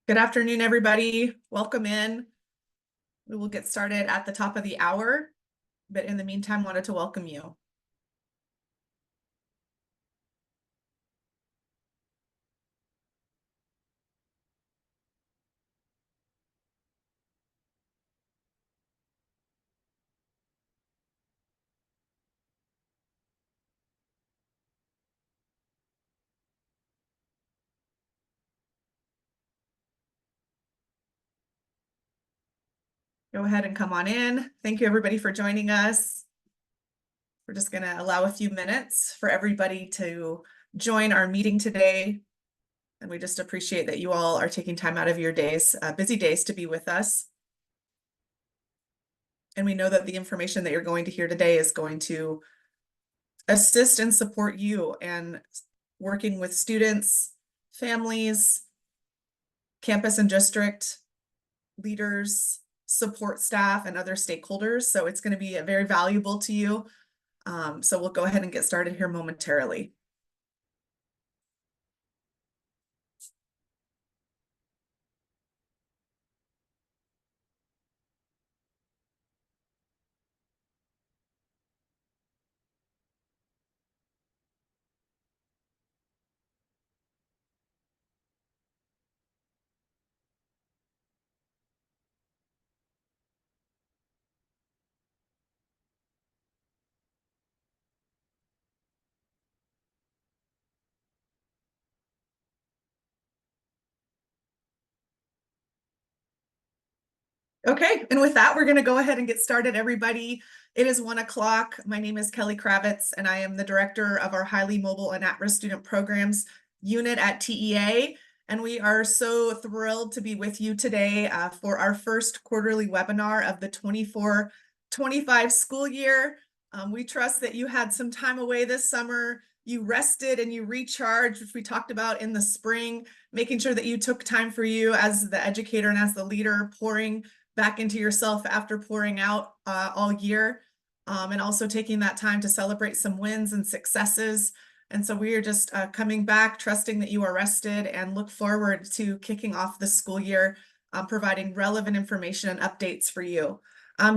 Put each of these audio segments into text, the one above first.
Good afternoon, everybody. Welcome in. We will get started at the top of the hour, but in the meantime, wanted to welcome you. Go ahead and come on in. Thank you, everybody, for joining us. We're just going to allow a few minutes for everybody to join our meeting today. And we just appreciate that you all are taking time out of your days, busy days, to be with us. And we know that the information that you're going to hear today is going to assist and support you and working with students, families, campus and district leaders, support staff, and other stakeholders. So it's going to be very valuable to you. So we'll go ahead and get started here momentarily. Okay, and with that, we're going to go ahead and get started, everybody. It is 1 o'clock. My name is Kelly Kravitz, and I am the director of our Highly Mobile and At-Risk Student Programs unit at TEA. And we are so thrilled to be with you today for our first quarterly webinar of the 24-25 school year. We trust that you had some time away this summer. You rested and you recharged, which we talked about in the spring, making sure that you took time for you as the educator and as the leader, pouring back into yourself after pouring out all year, and also taking that time to celebrate some wins and successes. And so we are just coming back, trusting that you are rested, and look forward to kicking off the school year, providing relevant information and updates for you.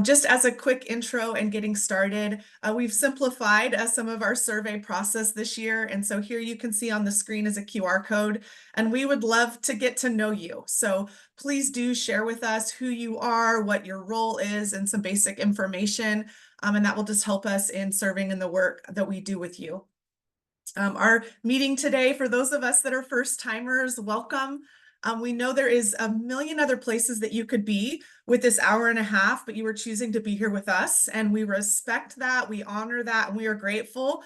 Just as a quick intro and getting started, we've simplified some of our survey process this year. And so here you can see on the screen is a QR code, and we would love to get to know you. So please do share with us who you are, what your role is, and some basic information. And that will just help us in serving in the work that we do with you. Our meeting today, for those of us that are first timers, welcome. We know there is a million other places that you could be with this hour and a half, but you were choosing to be here with us, and we respect that, we honor that, and we are grateful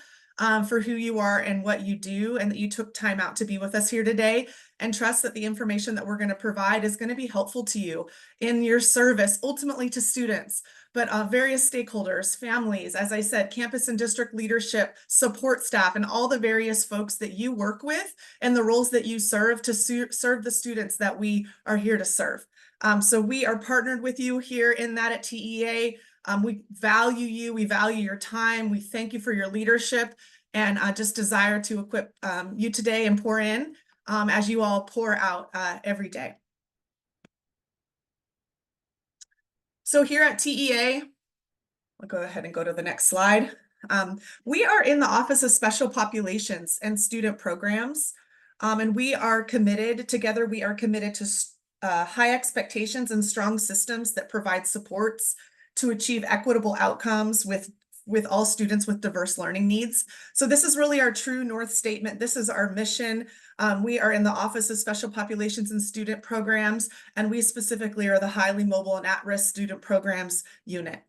for who you are and what you do, and that you took time out to be with us here today, and trust that the information that we're going to provide is going to be helpful to you in your service, ultimately to students, but various stakeholders, families, as I said, campus and district leadership, support staff, and all the various folks that you work with and the roles that you serve to serve the students that we are here to serve. So we are partnered with you here in that at TEA. We value you, we value your time, we thank you for your leadership, and just desire to equip you today and pour in as you all pour out every day. So here at TEA, I'll go ahead and go to the next slide. We are in the Office of Special Populations and Student Programs, and we are committed, together we are committed to high expectations and strong systems that provide supports to achieve equitable outcomes with all students with diverse learning needs. So this is really our true North statement. This is our mission. We are in the Office of Special Populations and Student Programs, and we specifically are the Highly Mobile and At-Risk Student Programs unit.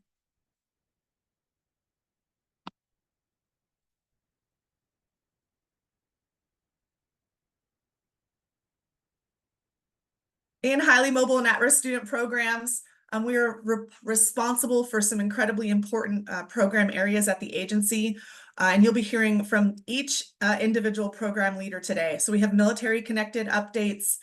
In Highly Mobile and At-Risk Student Programs, we are responsible for some incredibly important program areas at the agency, and you'll be hearing from each individual program leader today. So we have military-connected updates.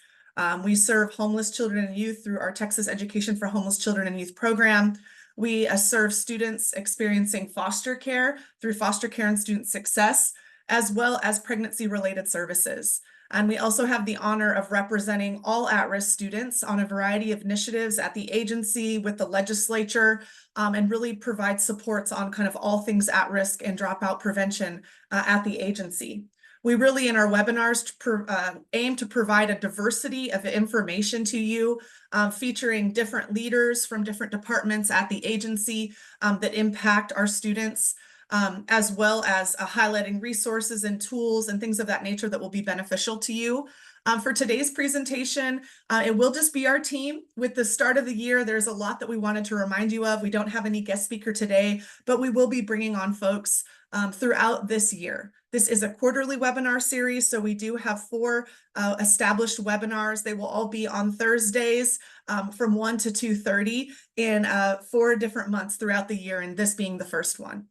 We serve homeless children and youth through our Texas Education for Homeless Children and Youth program. We serve students experiencing foster care through Foster Care and Student Success. as well as pregnancy-related services. And we also have the honor of representing all at-risk students on a variety of initiatives at the agency with the legislature, and really provide supports on kind of all things at-risk and dropout prevention at the agency. We really, in our webinars, aim to provide a diversity of information to you, featuring different leaders from different departments at the agency that impact our students, as well as highlighting resources and tools and things of that nature that will be beneficial to you. For today's presentation, it will just be our team. With the start of the year, there's a lot that we wanted to remind you of. We don't have any guest speaker today, but we will be bringing on folks throughout this year. This is a quarterly webinar series, so we do have 4 established webinars. They will all be on Thursdays from 1 to 2:30 in 4 different months throughout the year, and this being the first one.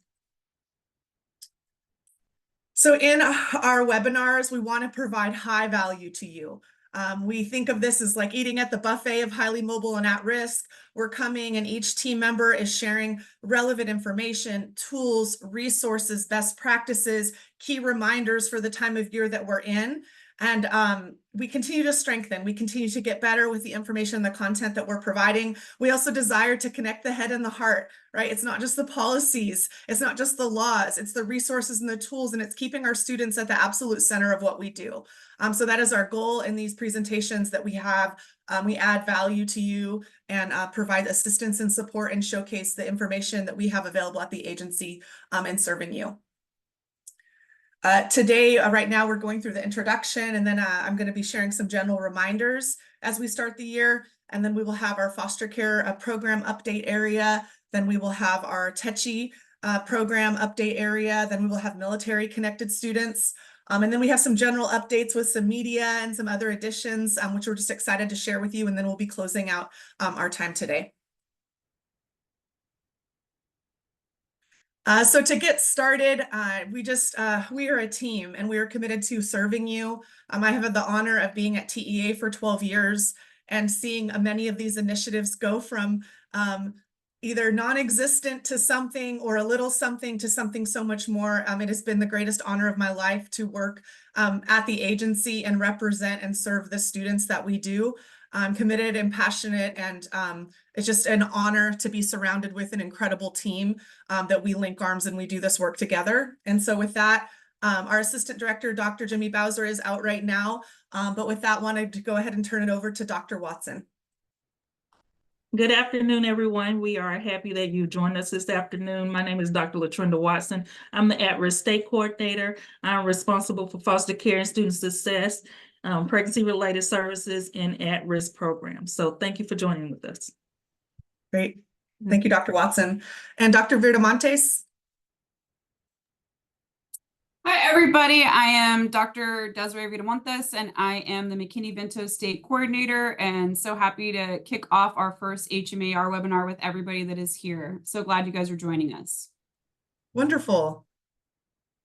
So in our webinars, we want to provide high value to you. We think of this as like eating at the buffet of highly mobile and at risk. We're coming and each team member is sharing relevant information, tools, resources, best practices, key reminders for the time of year that we're in. And we continue to strengthen. We continue to get better with the information and the content that we're providing. We also desire to connect the head and the heart, right? It's not just the policies. It's not just the laws. It's the resources and the tools, and it's keeping our students at the absolute center of what we do. So that is our goal in these presentations that we have. We add value to you and provide assistance and support and showcase the information that we have available at the agency in serving you. Today, right now, we're going through the introduction, and then I'm going to be sharing some general reminders as we start the year. And then we will have our foster care program update area. Then we will have our TECHI program update area. Then we will have military connected students. And then we have some general updates with some media and some other additions, which we're just excited to share with you. And then we'll be closing out our time today. So to get started, we are a team and we are committed to serving you. I have had the honor of being at TEA for 12 years and seeing many of these initiatives go from either non-existent to something or a little something to something so much more. It has been the greatest honor of my life to work at the agency and represent and serve the students that we do. I'm committed and passionate, and it's just an honor to be surrounded with an incredible team that we link arms and we do this work together. And so with that, our Assistant Director, Dr. Jimmy Bowser, is out right now. But with that, wanted to go ahead and turn it over to Dr. Watson. Good afternoon, everyone. We are happy that you joined us this afternoon. My name is Dr. LaTrinda Watson. I'm the At-Risk State Coordinator. I'm responsible for foster care and student success, pregnancy-related services, and at-risk programs. So thank you for joining with us. Great. Thank you, Dr. Watson. And Dr. Virdamontes? Hi, everybody. I am Dr. Desiree Virdamontes, and I am the McKinney-Vento State Coordinator, and so happy to kick off our first HMAR webinar with everybody that is here. So glad you guys are joining us. Wonderful.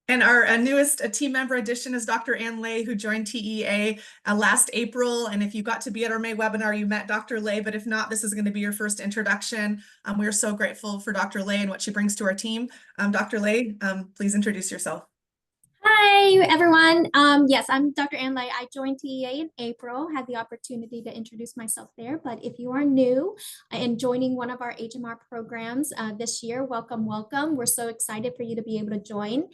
And our newest team member addition is Dr. Ann Lay, who joined TEA last April. And if you got to be at our May webinar, you met Dr. Lay, but if not, this is going to be your first introduction. We are so grateful for Dr. Lay and what she brings to our team. Dr. Lay, please introduce yourself. Hi, everyone. Yes, I'm Dr. Ann Lay. I joined TEA in April, had the opportunity to introduce myself there. But if you are new and joining one of our HMR programs this year, welcome, welcome. We're so excited for you to be able to join.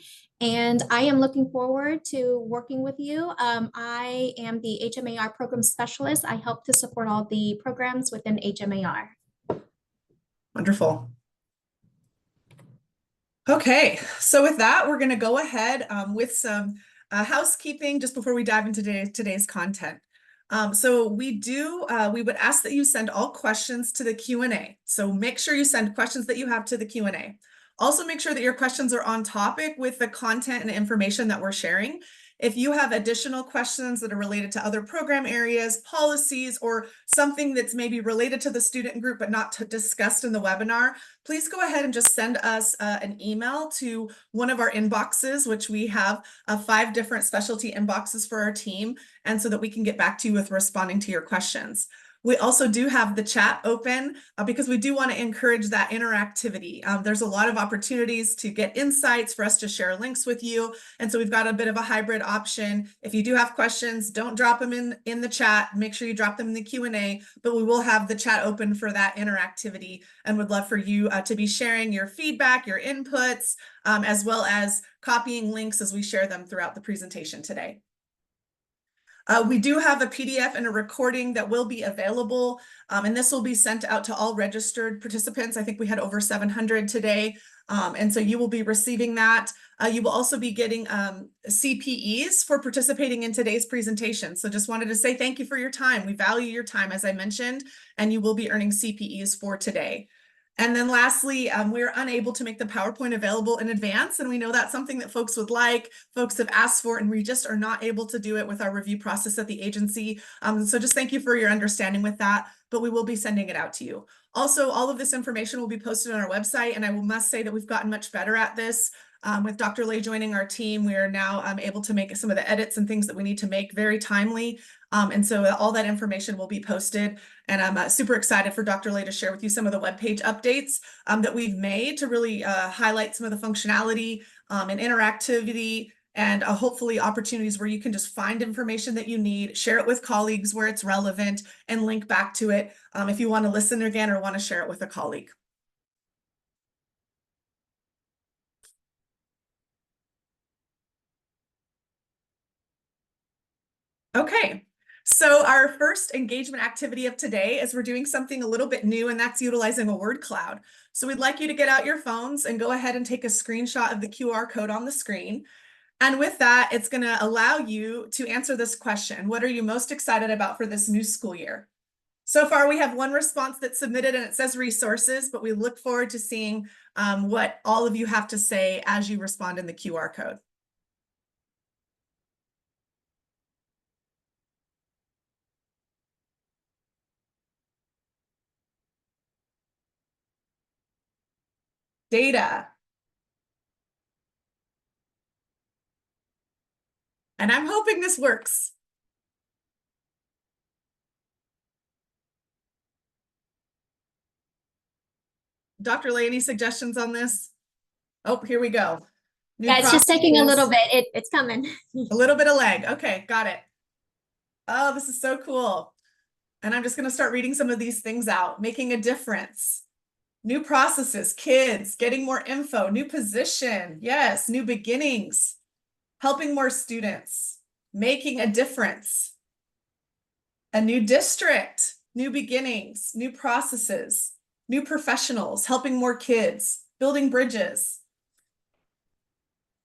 And I am looking forward to working with you. I am the HMAR program specialist. I help to support all the programs within HMAR. Wonderful. Okay, so with that, we're going to go ahead with some housekeeping just before we dive into today's content. So we would ask that you send all questions to the Q&A. So make sure you send questions that you have to the Q&A. Also make sure that your questions are on topic with the content and information that we're sharing. If you have additional questions that are related to other program areas, policies, or something that's maybe related to the student group but not discussed in the webinar, please go ahead and just send us an email to one of our inboxes, which we have 5 different specialty inboxes for our team, and so that we can get back to you with responding to your questions. We also do have the chat open because we do want to encourage that interactivity. There's a lot of opportunities to get insights for us to share links with you. And so we've got a bit of a hybrid option. If you do have questions, don't drop them in the chat. Make sure you drop them in the Q&A, but we will have the chat open for that interactivity and would love for you to be sharing your feedback, your inputs, as well as copying links as we share them throughout the presentation today. We do have a PDF and a recording that will be available, and this will be sent out to all registered participants. I think we had over 700 today, and so you will be receiving that. You will also be getting CPEs for participating in today's presentation. So just wanted to say thank you for your time. We value your time, as I mentioned, and you will be earning CPEs for today. And then lastly, we're unable to make the PowerPoint available in advance, and we know that's something that folks would like, folks have asked for, and we just are not able to do it with our review process at the agency. So just thank you for your understanding with that, but we will be sending it out to you. Also, all of this information will be posted on our website, and I must say that we've gotten much better at this. With Dr. Lay joining our team, we are now able to make some of the edits and things that we need to make very timely. And so all that information will be posted. And I'm super excited for Dr. Lay to share with you some of the webpage updates that we've made to really highlight some of the functionality and interactivity and hopefully opportunities where you can just find information that you need, share it with colleagues where it's relevant, and link back to it if you want to listen again or want to share it with a colleague. Okay, so our first engagement activity of today is we're doing something a little bit new, and that's utilizing a word cloud. So we'd like you to get out your phones and go ahead and take a screenshot of the QR code on the screen. And with that, it's going to allow you to answer this question. What are you most excited about for this new school year? So far, we have one response that's submitted and it says resources, but we look forward to seeing what all of you have to say as you respond in the QR code. Data. And I'm hoping this works. Dr. Lay, any suggestions on this? Oh, here we go. New Yeah, it's just taking a little processes. bit. It's coming. A little bit of lag. Okay, got it. Oh, this is so cool. And I'm just going to start reading some of these things out. Making a difference. New processes, kids, getting more info, new position. Yes, new beginnings. Helping more students. Making a difference. A new district, new beginnings, new processes, new professionals, helping more kids, building bridges.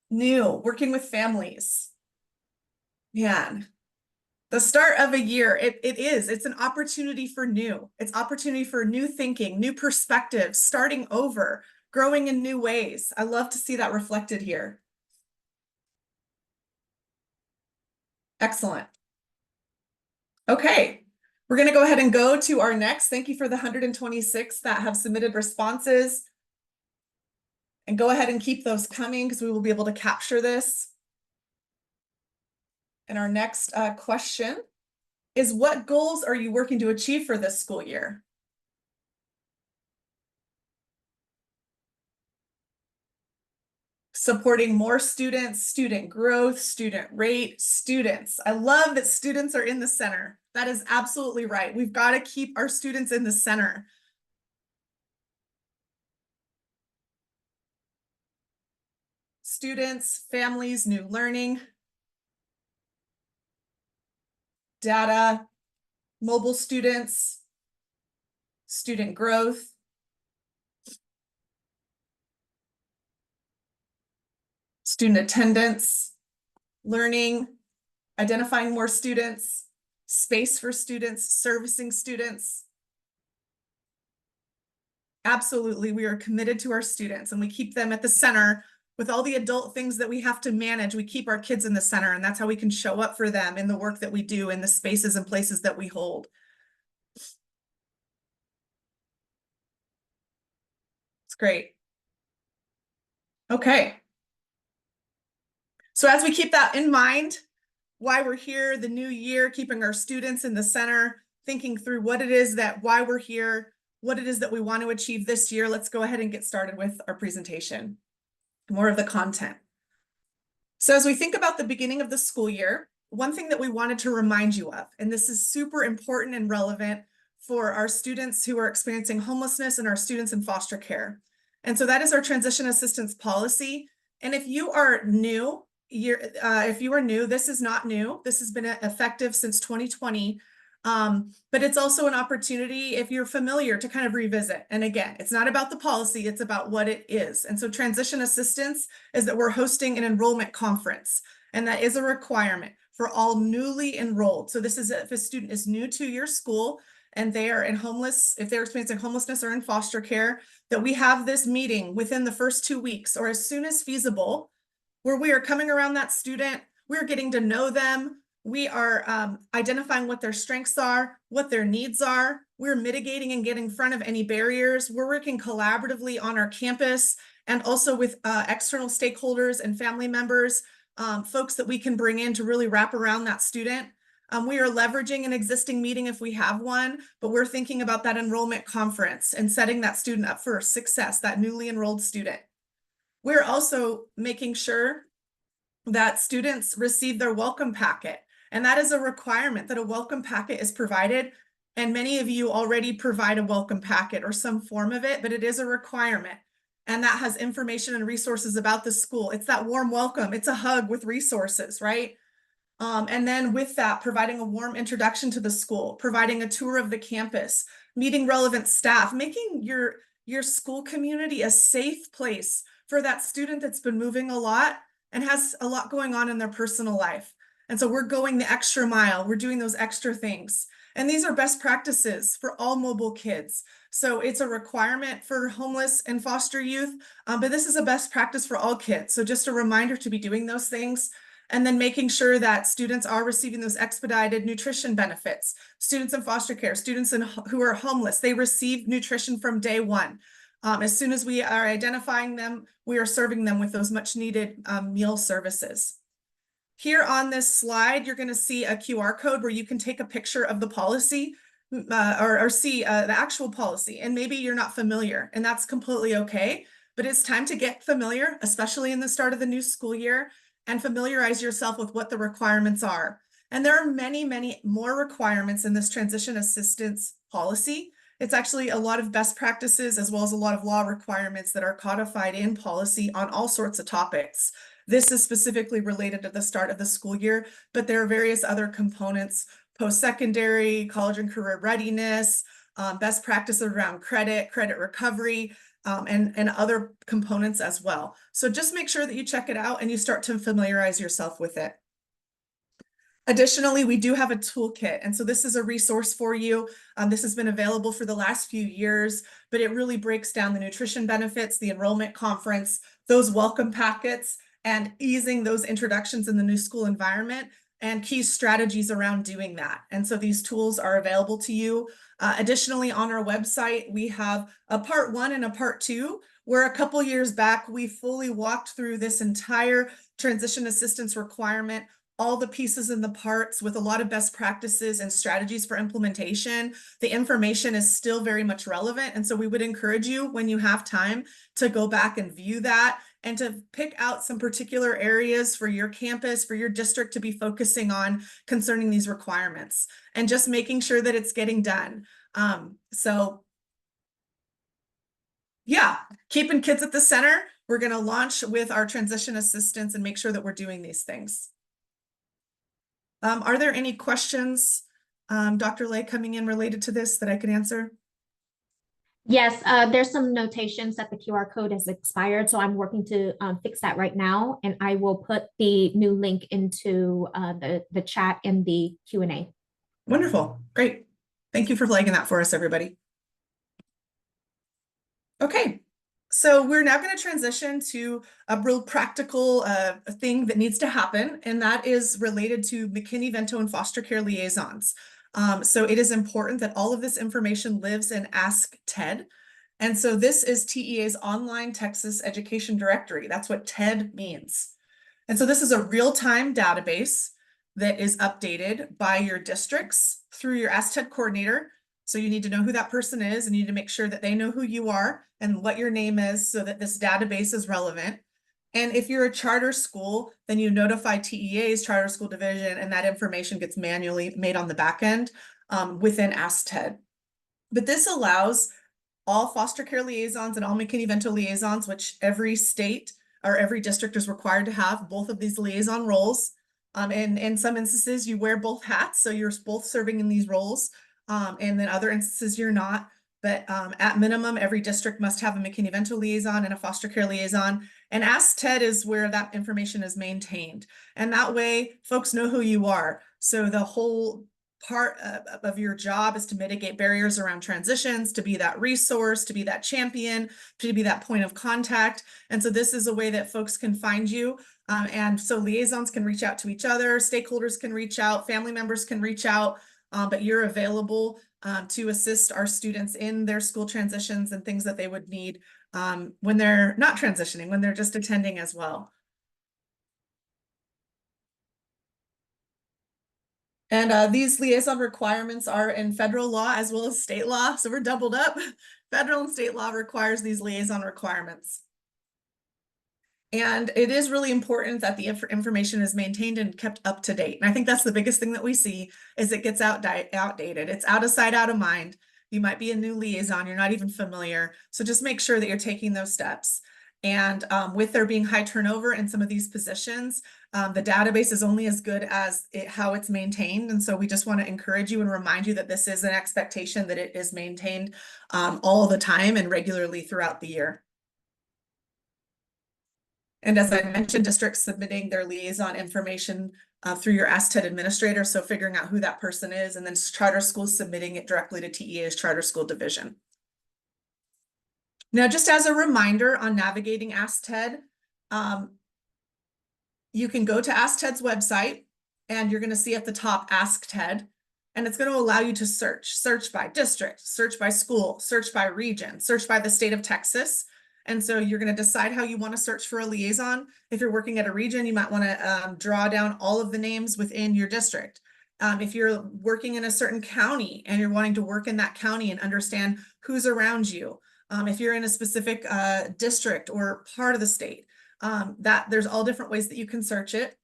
New, working with families. Man, the start of a year, it's an opportunity for new. It's opportunity for new thinking, new perspectives, starting over, growing in new ways. I love to see that reflected here. Excellent. Okay, we're going to go ahead and go to our next. Thank you for the 126 that have submitted responses. And go ahead and keep those coming because we will be able to capture this. And our next question is, what goals are you working to achieve for this school year? Supporting more students, student growth, student rate, students. I love that students are in the center. That is absolutely right. We've got to keep our students in the center. Students, families, new learning, data, mobile students, student growth, student attendance, learning, identifying more students, space for students, servicing students. Absolutely, we are committed to our students and we keep them at the center. With all the adult things that we have to manage, we keep our kids in the center, and that's how we can show up for them in the work that we do, in the spaces and places that we hold. It's great. Okay. So as we keep that in mind, why we're here, the new year, keeping our students in the center, thinking through what it is why we're here, what it is that we want to achieve this year, let's go ahead and get started with our presentation. More of the content. So as we think about the beginning of the school year, one thing that we wanted to remind you of, and this is super important and relevant for our students who are experiencing homelessness and our students in foster care. And so that is our transition assistance policy. And if you are new, this is not new. This has been effective since 2020. But it's also an opportunity, if you're familiar, to kind of revisit. And again, it's not about the policy, it's about what it is. And so transition assistance is that we're hosting an enrollment conference, and that is a requirement for all newly enrolled. So this is if a student is new to your school and they are if they're experiencing homelessness or in foster care, that we have this meeting within the first 2 weeks or as soon as feasible, where we are coming around that student, we're getting to know them, we are identifying what their strengths are, what their needs are. We're mitigating and getting in front of any barriers. We're working collaboratively on our campus and also with external stakeholders and family members, folks that we can bring in to really wrap around that student. We are leveraging an existing meeting if we have one, but we're thinking about that enrollment conference and setting that student up for success, that newly enrolled student. We're also making sure that students receive their welcome packet. And that is a requirement that a welcome packet is provided. And many of you already provide a welcome packet or some form of it, but it is a requirement. And that has information and resources about the school. It's that warm welcome. It's a hug with resources, right? And then with that, providing a warm introduction to the school, providing a tour of the campus, meeting relevant staff, making your school community a safe place for that student that's been moving a lot and has a lot going on in their personal life. And so we're going the extra mile. We're doing those extra things. And these are best practices for all mobile kids. So it's a requirement for homeless and foster youth, but this is a best practice for all kids. So just a reminder to be doing those things. And then making sure that students are receiving those expedited nutrition benefits. Students in foster care, students who are homeless, they receive nutrition from day one. As soon as we are identifying them, we are serving them with those much needed meal services. Here on this slide, you're going to see a QR code where you can take a picture of the policy or see the actual policy. And maybe you're not familiar, and that's completely okay. But it's time to get familiar, especially in the start of the new school year, and familiarize yourself with what the requirements are. And there are many, many more requirements in this transition assistance policy. It's actually a lot of best practices as well as a lot of law requirements that are codified in policy on all sorts of topics. This is specifically related to the start of the school year, but there are various other components, post-secondary, college and career readiness, best practices around credit recovery, and other components as well. So just make sure that you check it out and you start to familiarize yourself with it. Additionally, we do have a toolkit. And so this is a resource for you. This has been available for the last few years, but it really breaks down the nutrition benefits, the enrollment conference, those welcome packets, and easing those introductions in the new school environment and key strategies around doing that. And so these tools are available to you. Additionally, on our website, we have a part 1 and a part 2, where a couple years back, we fully walked through this entire transition assistance requirement, all the pieces and the parts with a lot of best practices and strategies for implementation. The information is still very much relevant. And so we would encourage you, when you have time, to go back and view that and to pick out some particular areas for your campus, for your district to be focusing on concerning these requirements and just making sure that it's getting done. So yeah, keeping kids at the center. We're going to launch with our transition assistance and make sure that we're doing these things. Are there any questions, Dr. Lay, coming in related to this that I can answer? Yes, there's some notations that the QR code has expired, so I'm working to fix that right now, and I will put the new link into the chat and the Q&A. Wonderful, great. Thank you for flagging that for us, everybody. Okay, so we're now going to transition to a real practical thing that needs to happen, and that is related to McKinney-Vento and foster care liaisons. So it is important that all of this information lives in Ask TED. And so this is TEA's online Texas Education Directory. That's what TED means. And so this is a real-time database that is updated by your districts through your ASTED coordinator. So you need to know who that person is, and you need to make sure that they know who you are and what your name is so that this database is relevant. And if you're a charter school, then you notify TEA's charter school division, and that information gets manually made on the back end within ASTED. But this allows all foster care liaisons and all McKinney-Vento liaisons, which every state or every district is required to have both of these liaison roles. And in some instances, you wear both hats, so you're both serving in these roles. And then other instances, you're not. But at minimum, every district must have a McKinney-Vento liaison and a foster care liaison. And ASTED is where that information is maintained. And that way, folks know who you are. So the whole part of your job is to mitigate barriers around transitions, to be that resource, to be that champion, to be that point of contact. And so this is a way that folks can find you. And so liaisons can reach out to each other, stakeholders can reach out, family members can reach out, but you're available to assist our students in their school transitions and things that they would need when they're not transitioning, when they're just attending as well. And these liaison requirements are in federal law as well as state law. So we're doubled up. Federal and state law requires these liaison requirements. And it is really important that the information is maintained and kept up to date. And I think that's the biggest thing that we see is it gets outdated. It's out of sight, out of mind. You might be a new liaison, you're not even familiar. So just make sure that you're taking those steps. And with there being high turnover in some of these positions, the database is only as good as how it's maintained. And so we just want to encourage you and remind you that this is an expectation that it is maintained all the time and regularly throughout the year. And as I mentioned, districts submitting their liaison information through your ASTED administrator. So figuring out who that person is, and then charter schools submitting it directly to TEA's charter school division. Now, just as a reminder on navigating ASTED, you can go to ASTED's website and you're going to see at the top Ask TED, and it's going to allow you to search by district, search by school, search by region, search by the state of Texas. And so you're going to decide how you want to search for a liaison. If you're working at a region, you might want to draw down all of the names within your district. If you're working in a certain county and you're wanting to work in that county and understand who's around you, if you're in a specific district or part of the state, that there's all different ways that you can search it.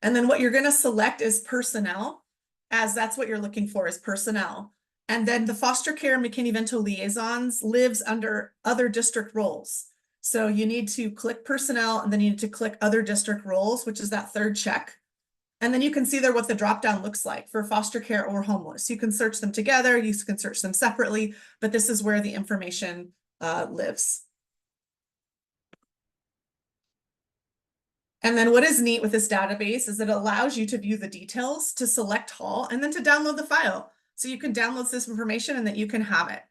And then what you're going to select is personnel, as that's what you're looking for is personnel. And then the foster care McKinney-Vento liaisons lives under other district roles. So you need to click personnel, and then you need to click other district roles, which is that third check. And then you can see there what the dropdown looks like for foster care or homeless. You can search them together, you can search them separately, but this is where the information lives. And then what is neat with this database is it allows you to view the details, to select all, and then to download the file. So you can download this information and that you can have it.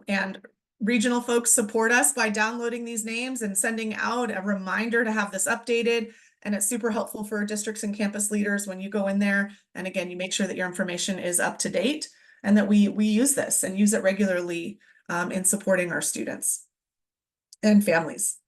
And regional folks support us by downloading these names and sending out a reminder to have this updated. And it's super helpful for districts and campus leaders when you go in there. And again, you make sure that your information is up to date and that we use this and use it regularly in supporting our students and families.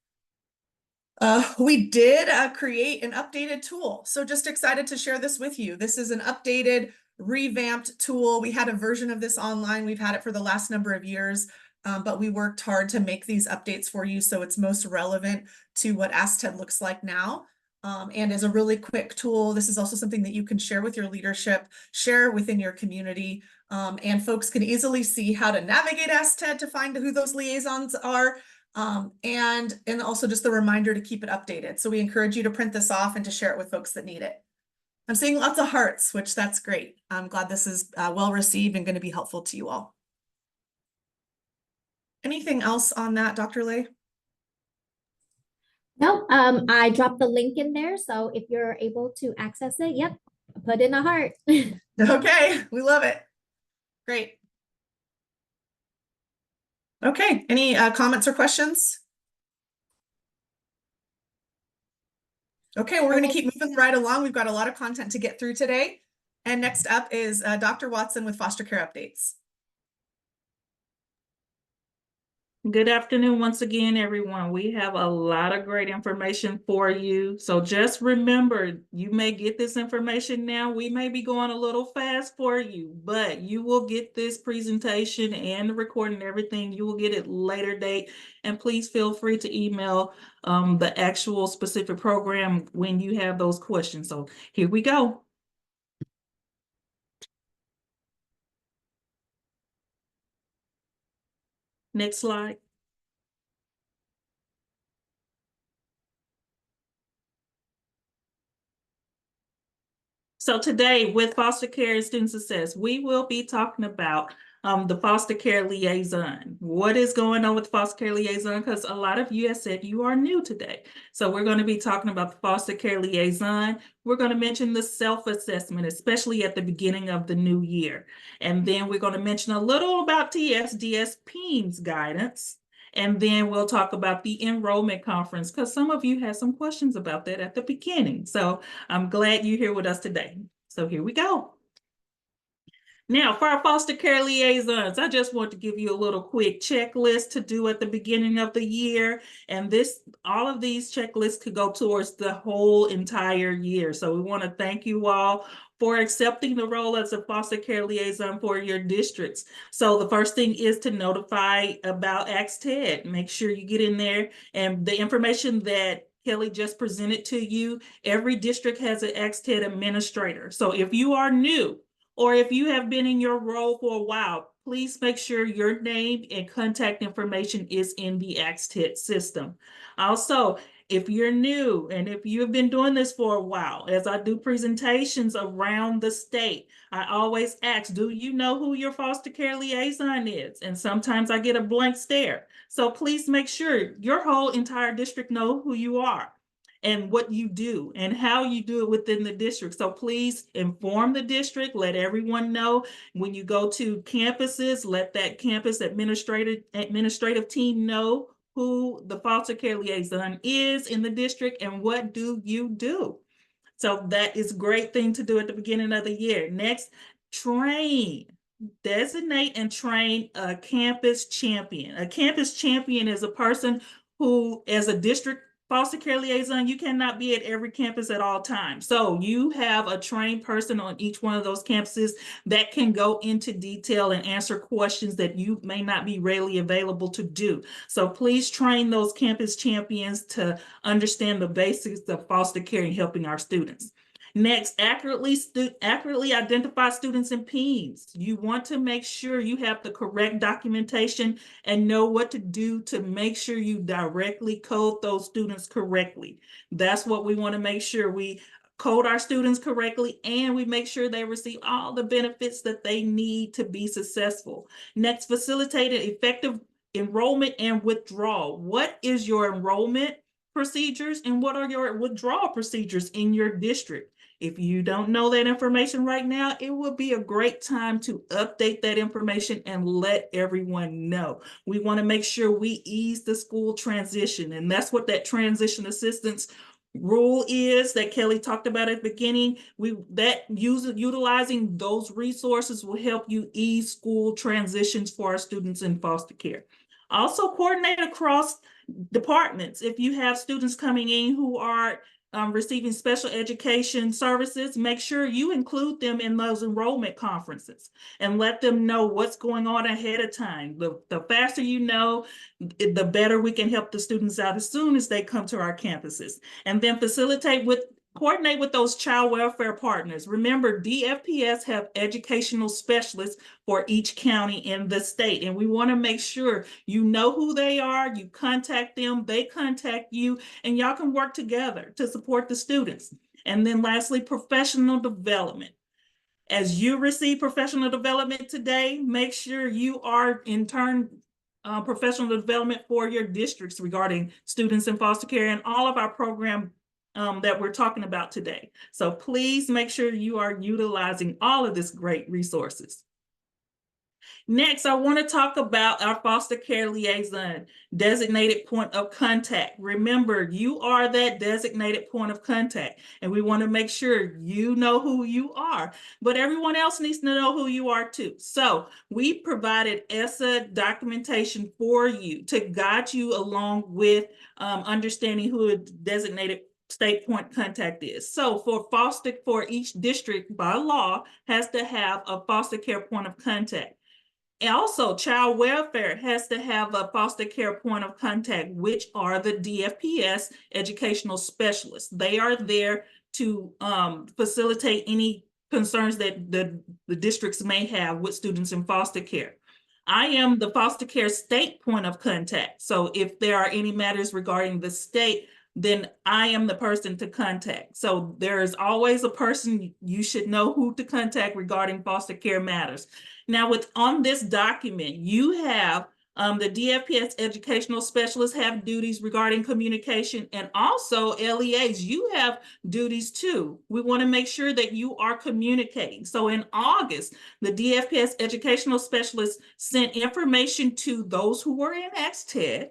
We did create an updated tool. So just excited to share this with you. This is an updated, revamped tool. We had a version of this online. We've had it for the last number of years, but we worked hard to make these updates for you so it's most relevant to what ASTED looks like now. And is a really quick tool. This is also something that you can share with your leadership, share within your community, and folks can easily see how to navigate ASTED to find who those liaisons are, and also just the reminder to keep it updated. So we encourage you to print this off and to share it with folks that need it. I'm seeing lots of hearts, which that's great. I'm glad this is well received and going to be helpful to you all. Anything else on that, Dr. Lay? No, I dropped the link in there. So if you're able to access it, yep, put in a heart. Okay, we love it. Great. Okay, any comments or questions? Okay, we're going to keep moving right along. We've got a lot of content to get through today. And next up is Dr. Watson with foster care updates. Good afternoon once again, everyone. We have a lot of great information for you. So just remember, you may get this information now. We may be going a little fast for you, but you will get this presentation and the recording and everything. You will get it later date. And please feel free to email the actual specific program when you have those questions. So here we go. Next slide. So today with foster care and student success, we will be talking about the foster care liaison. What is going on with foster care liaison? Because a lot of you have said you are new today. So we're going to be talking about the foster care liaison. We're going to mention the self-assessment, especially at the beginning of the new year. And then we're going to mention a little about TSDS PEEMS guidance. And then we'll talk about the enrollment conference because some of you had some questions about that at the beginning. So I'm glad you're here with us today. So here we go. Now, for our foster care liaisons, I just want to give you a little quick checklist to do at the beginning of the year. And all of these checklists could go towards the whole entire year. So we want to thank you all for accepting the role as a foster care liaison for your districts. So the first thing is to notify about ACTED. Make sure you get in there, and the information that Kelly just presented to you, every district has an ACTED administrator. So if you are new, or if you have been in your role for a while, please make sure your name and contact information is in the ACTED system. Also, if you're new and if you've been doing this for a while, as I do presentations around the state, I always ask, do you know who your foster care liaison is? And sometimes I get a blank stare. So please make sure your whole entire district know who you are and what you do and how you do it within the district. So please inform the district, let everyone know. When you go to campuses, let that campus administrative team know who the foster care liaison is in the district and what do you do. So that is a great thing to do at the beginning of the year. Next, train. Designate and train a campus champion. A campus champion is a person who, as a district foster care liaison, you cannot be at every campus at all times. So you have a trained person on each one of those campuses that can go into detail and answer questions that you may not be readily available to do. So please train those campus champions to understand the basics of foster care and helping our students. Next, accurately identify students in PEEMS. You want to make sure you have the correct documentation and know what to do to make sure you directly code those students correctly. That's what we want to make sure. We code our students correctly and we make sure they receive all the benefits that they need to be successful. Next, facilitate an effective enrollment and withdrawal. What is your enrollment procedures and what are your withdrawal procedures in your district? If you don't know that information right now, it would be a great time to update that information and let everyone know. We want to make sure we ease the school transition, and that's what that transition assistance rule is that Kelly talked about at the beginning. Utilizing those resources will help you ease school transitions for our students in foster care. Also, coordinate across departments. If you have students coming in who are receiving special education services, make sure you include them in those enrollment conferences and let them know what's going on ahead of time. The faster you know, the better we can help the students out as soon as they come to our campuses. And then coordinate with those child welfare partners. Remember, DFPS have educational specialists for each county in the state. And we want to make sure you know who they are, you contact them, they contact you, and y'all can work together to support the students. And then lastly, professional development. As you receive professional development today, make sure you are in turn professional development for your districts regarding students in foster care and all of our program that we're talking about today. So please make sure you are utilizing all of this great resources. Next, I want to talk about our foster care liaison, designated point of contact. Remember, you are that designated point of contact, and we want to make sure you know who you are, but everyone else needs to know who you are too. So we provided ESSA documentation for you to guide you along with understanding who a designated state point contact is. So for each district by law has to have a foster care point of contact. And also, child welfare has to have a foster care point of contact, which are the DFPS educational specialists. They are there to facilitate any concerns that the districts may have with students in foster care. I am the foster care state point of contact. So if there are any matters regarding the state, then I am the person to contact. So there is always a person you should know who to contact regarding foster care matters. Now, on this document, you have the DFPS educational specialists have duties regarding communication, and also LEAs, you have duties too. We want to make sure that you are communicating. So in August, the DFPS educational specialists sent information to those who were in XTED.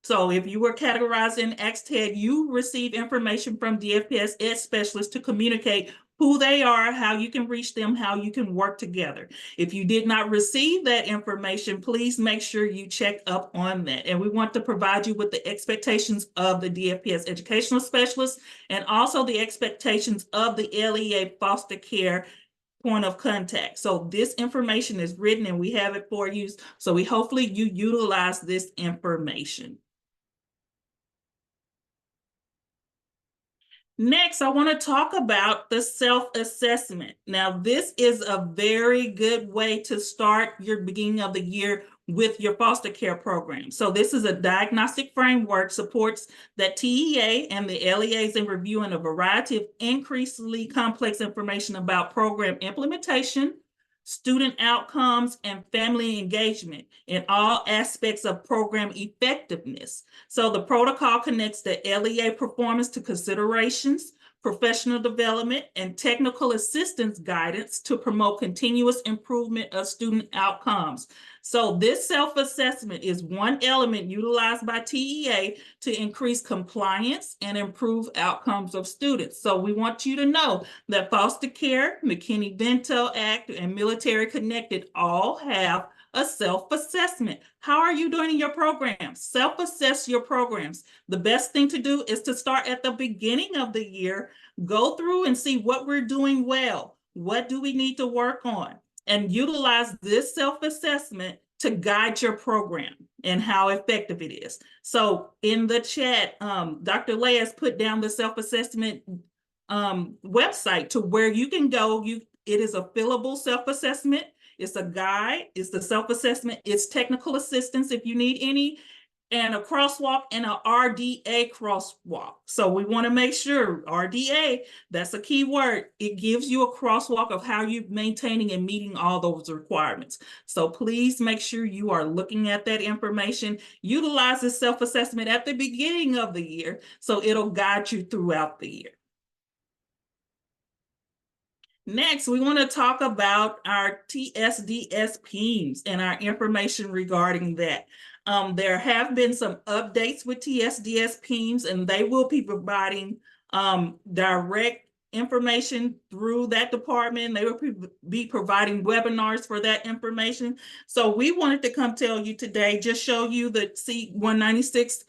So if you were categorized in XTED, you receive information from DFPS ed specialists to communicate who they are, how you can reach them, how you can work together. If you did not receive that information, please make sure you check up on that. And we want to provide you with the expectations of the DFPS educational specialists and also the expectations of the LEA foster care point of contact. So this information is written and we have it for you. So hopefully you utilize this information. Next, I want to talk about the self-assessment. Now, this is a very good way to start your beginning of the year with your foster care program. So this is a diagnostic framework, supports that TEA and the LEAs in reviewing a variety of increasingly complex information about program implementation, student outcomes, and family engagement in all aspects of program effectiveness. So the protocol connects the LEA performance to considerations, professional development, and technical assistance guidance to promote continuous improvement of student outcomes. So this self-assessment is one element utilized by TEA to increase compliance and improve outcomes of students. So we want you to know that foster care, McKinney-Vento Act, and Military Connected all have a self-assessment. How are you doing in your programs? Self-assess your programs. The best thing to do is to start at the beginning of the year, go through and see what we're doing well. What do we need to work on? And utilize this self-assessment to guide your program and how effective it is. So in the chat, Dr. Leah has put down the self-assessment website to where you can go. It is a fillable self-assessment. It's a guide, it's the self-assessment, it's technical assistance if you need any, and a crosswalk and a RDA crosswalk. So we want to make sure RDA, that's a key word. It gives you a crosswalk of how you're maintaining and meeting all those requirements. So please make sure you are looking at that information. Utilize this self-assessment at the beginning of the year so it'll guide you throughout the year. Next, we want to talk about our TSDS PEIMS and our information regarding that. There have been some updates with TSDS PEIMS, and they will be providing direct information through that department. They will be providing webinars for that information. So we wanted to come tell you today, just show you the C196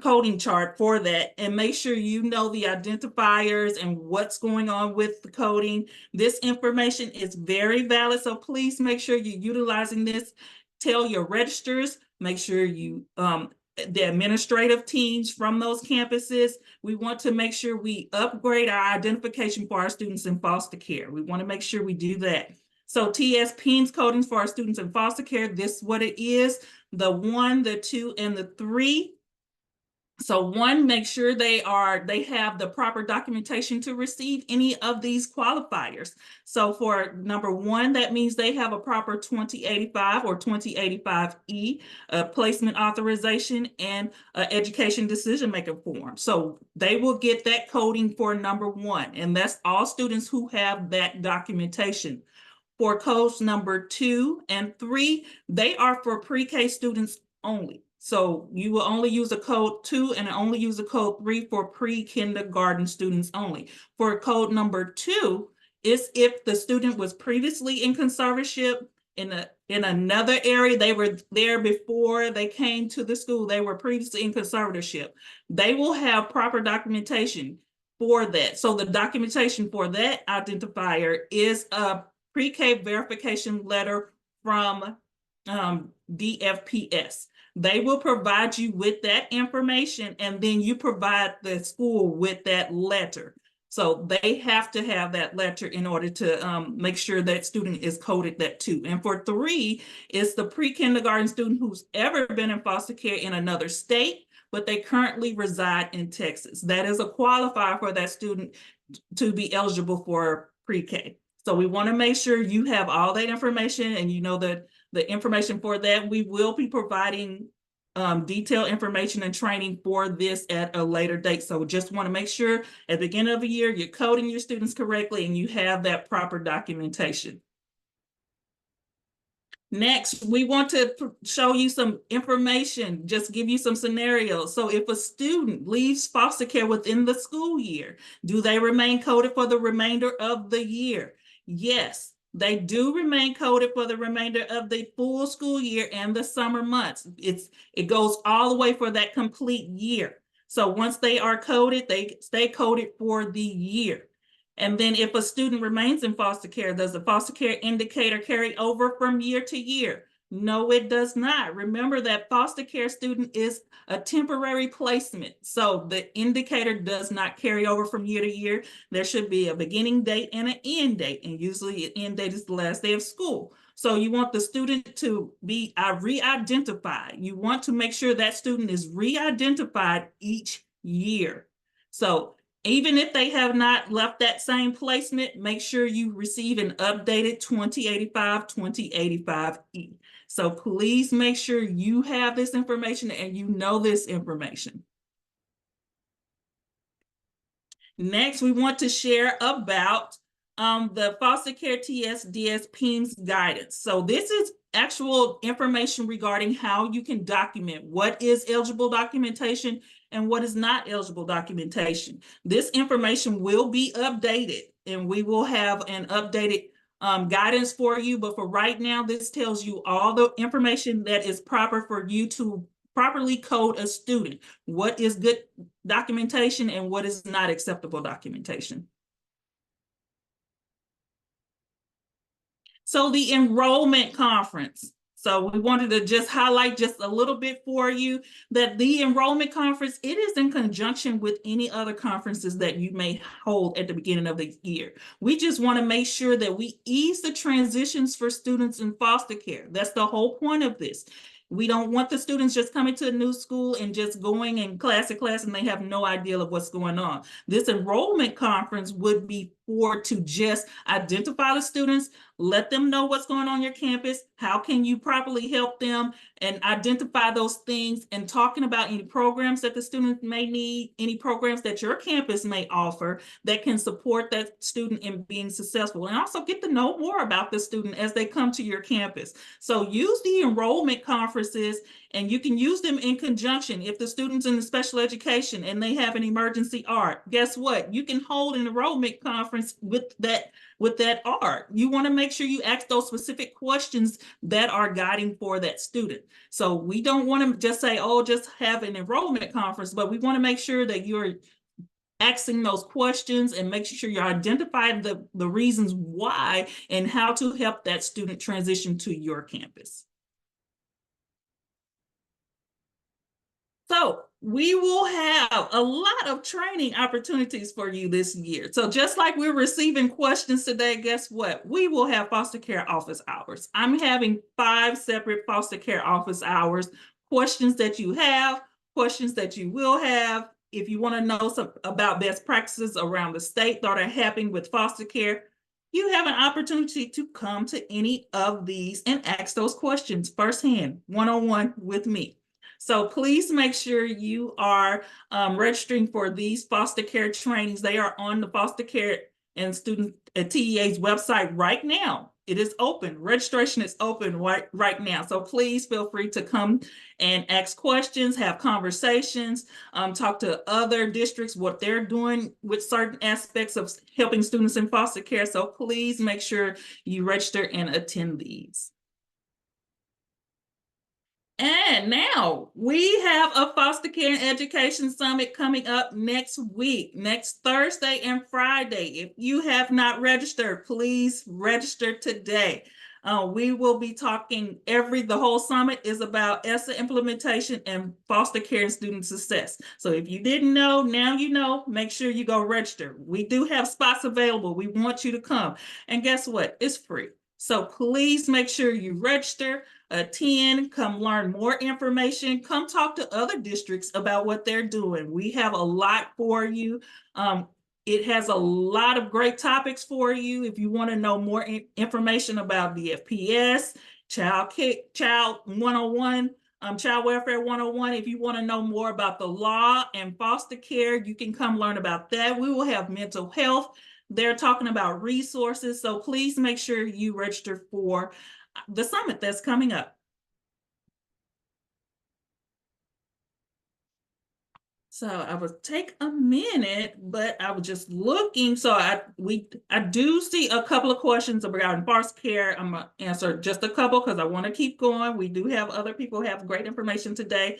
coding chart for that, and make sure you know the identifiers and what's going on with the coding. This information is very valid, so please make sure you're utilizing this. Tell your registers, make sure you the administrative teams from those campuses. We want to make sure we upgrade our identification for our students in foster care. We want to make sure we do that. So TS PEIMS coding for our students in foster care, this is what it is: the 1, the 2, and the 3. So 1, make sure they have the proper documentation to receive any of these qualifiers. So for number 1, that means they have a proper 2085 or 2085E placement authorization and education decision-making form. So they will get that coding for number 1, and that's all students who have that documentation. For codes number 2 and 3, they are for pre-K students only. So you will only use a code 2 and only use a code 3 for pre-kindergarten students only. For code number 2 is if the student was previously in conservatorship in another area, they were there before they came to the school, they were previously in conservatorship. They will have proper documentation for that. So the documentation for that identifier is a pre-K verification letter from DFPS. They will provide you with that information, and then you provide the school with that letter. So they have to have that letter in order to make sure that student is coded that 2. And for 3, it's the pre-kindergarten student who's ever been in foster care in another state, but they currently reside in Texas. That is a qualifier for that student to be eligible for pre-K. So we want to make sure you have all that information, and you know that the information for that. We will be providing detailed information and training for this at a later date. So just want to make sure at the beginning of the year, you're coding your students correctly and you have that proper documentation. Next, we want to show you some information, just give you some scenarios. So if a student leaves foster care within the school year, do they remain coded for the remainder of the year? Yes, they do remain coded for the remainder of the full school year and the summer months. It goes all the way for that complete year. So once they are coded, they stay coded for the year. And then if a student remains in foster care, does the foster care indicator carry over from year to year? No, it does not. Remember that foster care student is a temporary placement. So the indicator does not carry over from year to year. There should be a beginning date and an end date. And usually an end date is the last day of school. So you want the student to be re-identified. You want to make sure that student is re-identified each year. So even if they have not left that same placement, make sure you receive an updated 2085, 2085E. So please make sure you have this information and you know this information. Next, we want to share about the foster care TSDS PEIMS guidance. So this is actual information regarding how you can document what is eligible documentation and what is not eligible documentation. This information will be updated and we will have an updated guidance for you. But for right now, this tells you all the information that is proper for you to properly code a student. What is good documentation and what is not acceptable documentation. So the enrollment conference. So we wanted to just highlight just a little bit for you that the enrollment conference, it is in conjunction with any other conferences that you may hold at the beginning of the year. We just want to make sure that we ease the transitions for students in foster care. That's the whole point of this. We don't want the students just coming to a new school and just going in class to class and they have no idea of what's going on. This enrollment conference would be to just identify the students, let them know what's going on your campus, how can you properly help them, and identify those things, and talking about any programs that the student may need, any programs that your campus may offer that can support that student in being successful, and also get to know more about the student as they come to your campus. So use the enrollment conferences, and you can use them in conjunction. If the student's in the special education and they have an emergency art, guess what? You can hold an enrollment conference with that art. You want to make sure you ask those specific questions that are guiding for that student. So we don't want to just say, oh, just have an enrollment conference, but we want to make sure that you're asking those questions and making sure you're identifying the reasons why and how to help that student transition to your campus. So we will have a lot of training opportunities for you this year. So just like we're receiving questions today, guess what? We will have foster care office hours. I'm having 5 separate foster care office hours, questions that you have, questions that you will have. If you want to know about best practices around the state that are happening with foster care, you have an opportunity to come to any of these and ask those questions firsthand, one-on-one with me. So please make sure you are registering for these foster care trainings. They are on the foster care and student at TEA's website right now. it is open. Registration is open right now. So please feel free to come and ask questions, have conversations, talk to other districts, what they're doing with certain aspects of helping students in foster care. So please make sure you register and attend these. And now we have a foster care and education summit coming up next week, next Thursday and Friday. If you have not registered, please register today. We will be talking the whole summit is about ESSA implementation and foster care and student success. So if you didn't know, now you know, make sure you go register. We do have spots available. We want you to come. And guess what? It's free. So please make sure you register, attend, come learn more information, come talk to other districts about what they're doing. We have a lot for you. It has a lot of great topics for you. If you want to know more information about DFPS, Child 101, Child Welfare 101, if you want to know more about the law and foster care, you can come learn about that. We will have mental health. They're talking about resources. So please make sure you register for the summit that's coming up. So I would take a minute, but I was just looking. So I do see a couple of questions about foster care. I'm gonna answer just a couple because I want to keep going. We do have other people who have great information today.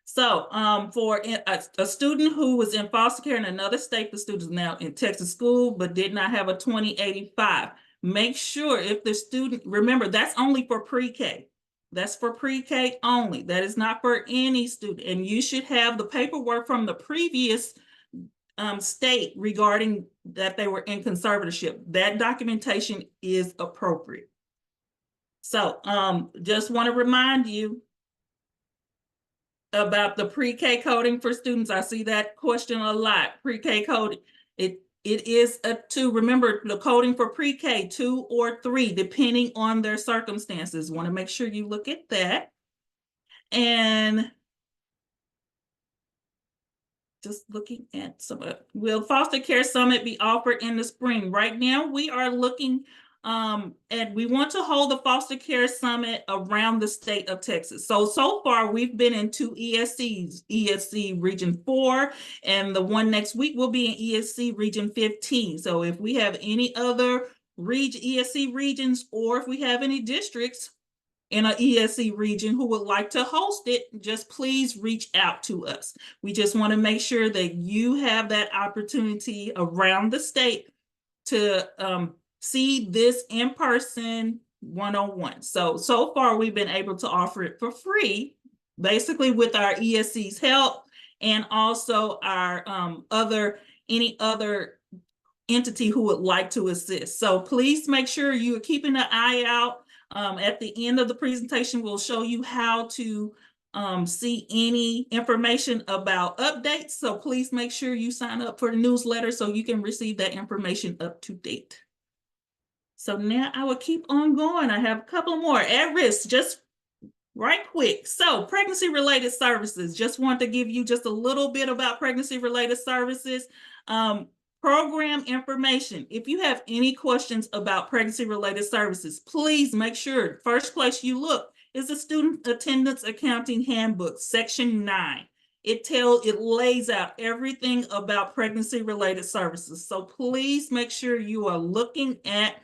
So for a student who was in foster care in another state, the student is now in Texas school, but did not have a 2085. Make sure if the student, remember, that's only for pre-K. That's for pre-K only. That is not for any student. And you should have the paperwork from the previous state regarding that they were in conservatorship. That documentation is appropriate. So just want to remind you about the pre-K coding for students. I see that question a lot. Pre-K coding. It is a 2. Remember, the coding for pre-K, 2 or 3, depending on their circumstances. Want to make sure you look at that. And just looking at some of it. Will Foster Care Summit be offered in the spring? Right now, we are looking and we want to hold the Foster Care Summit around the state of Texas. So far, we've been in 2 ESCs, ESC Region 4, and the one next week will be in ESC Region 15. So if we have any other ESC regions, or if we have any districts in an ESC region who would like to host it, just please reach out to us. We just want to make sure that you have that opportunity around the state to see this in person one-on-one. So far we've been able to offer it for free, basically with our ESC's help, and also our any other entity who would like to assist. So please make sure you are keeping an eye out. At the end of the presentation, we'll show you how to see any information about updates. So please make sure you sign up for the newsletter so you can receive that information up to date. So now I will keep on going. I have a couple more at risk, just right quick. So pregnancy-related services, just want to give you just a little bit about pregnancy-related services. Program information. If you have any questions about pregnancy-related services, please make sure first place you look is the Student Attendance Accounting Handbook, Section 9. It lays out everything about pregnancy-related services. So please make sure you are looking at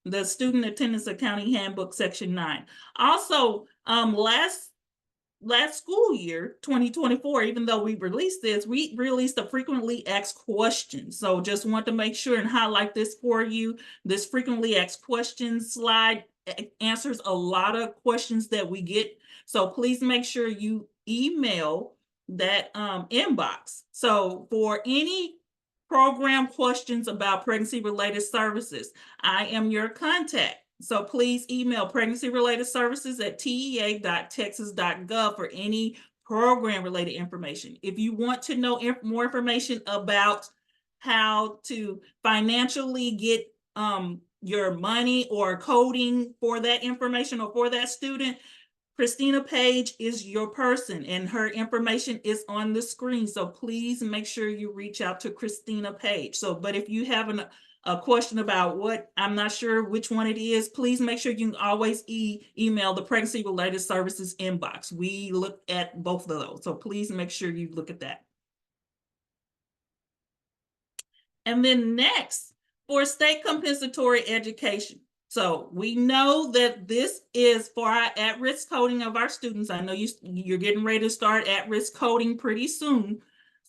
the Student Attendance Accounting Handbook, Section 9. Also, last school year, 2024, even though we released this, we released a frequently asked questions. So just want to make sure and highlight this for you. This frequently asked questions slide answers a lot of questions that we get. So please make sure you email that inbox. So for any program questions about pregnancy-related services, I am your contact. So please email pregnancy-related services at tea.texas.gov for any program-related information. If you want to know more information about how to financially get your money or coding for that information or for that student, Christina Page is your person, and her information is on the screen. So please make sure you reach out to Christina Page. So, but if you have a question about what, I'm not sure which one it is, please make sure you can always email the Pregnancy Related Services inbox. We look at both of those. So please make sure you look at that. And then next, for state compensatory education. So we know that this is for our at-risk coding of our students. I know you're getting ready to start at-risk coding pretty soon.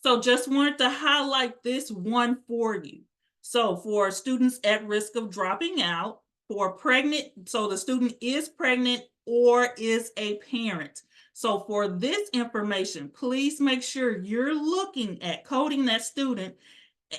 So just wanted to highlight this one for you. So for students at risk of dropping out, for pregnant, so the student is pregnant or is a parent. So for this information, please make sure you're looking at coding that student.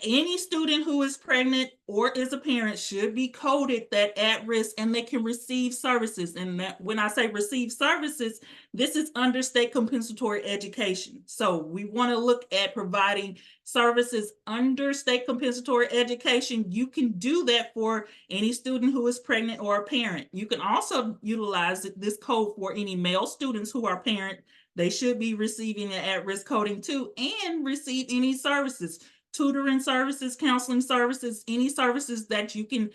Any student who is pregnant or is a parent should be coded that at risk, and they can receive services. And that, when I say receive services, this is under state compensatory education. So we want to look at providing services under state compensatory education. You can do that for any student who is pregnant or a parent. You can also utilize this code for any male students who are parent. They should be receiving an at-risk coding too, and receive any services. Tutoring services, counseling services, any services that you can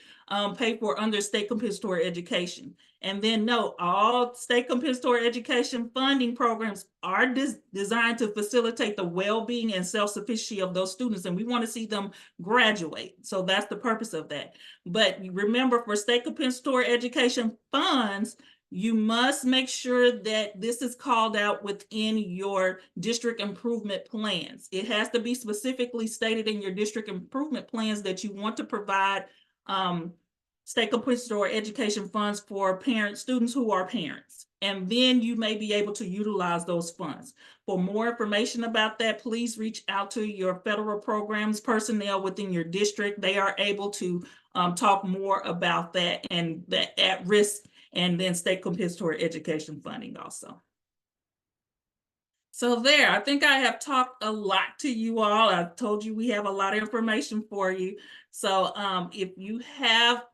pay for under state compensatory education. And then note, all state compensatory education funding programs are designed to facilitate the well-being and self-sufficiency of those students, and we want to see them graduate. So that's the purpose of that. But remember, for state compensatory education funds, you must make sure that this is called out within your district improvement plans. It has to be specifically stated in your district improvement plans that you want to provide state compensatory education funds for students who are parents. And then you may be able to utilize those funds. For more information about that, please reach out to your federal programs personnel within your district. They are able to talk more about that and that at risk, and then state compensatory education funding also. So there, I think I have talked a lot to you all. I've told you we have a lot of information for you. So if you have,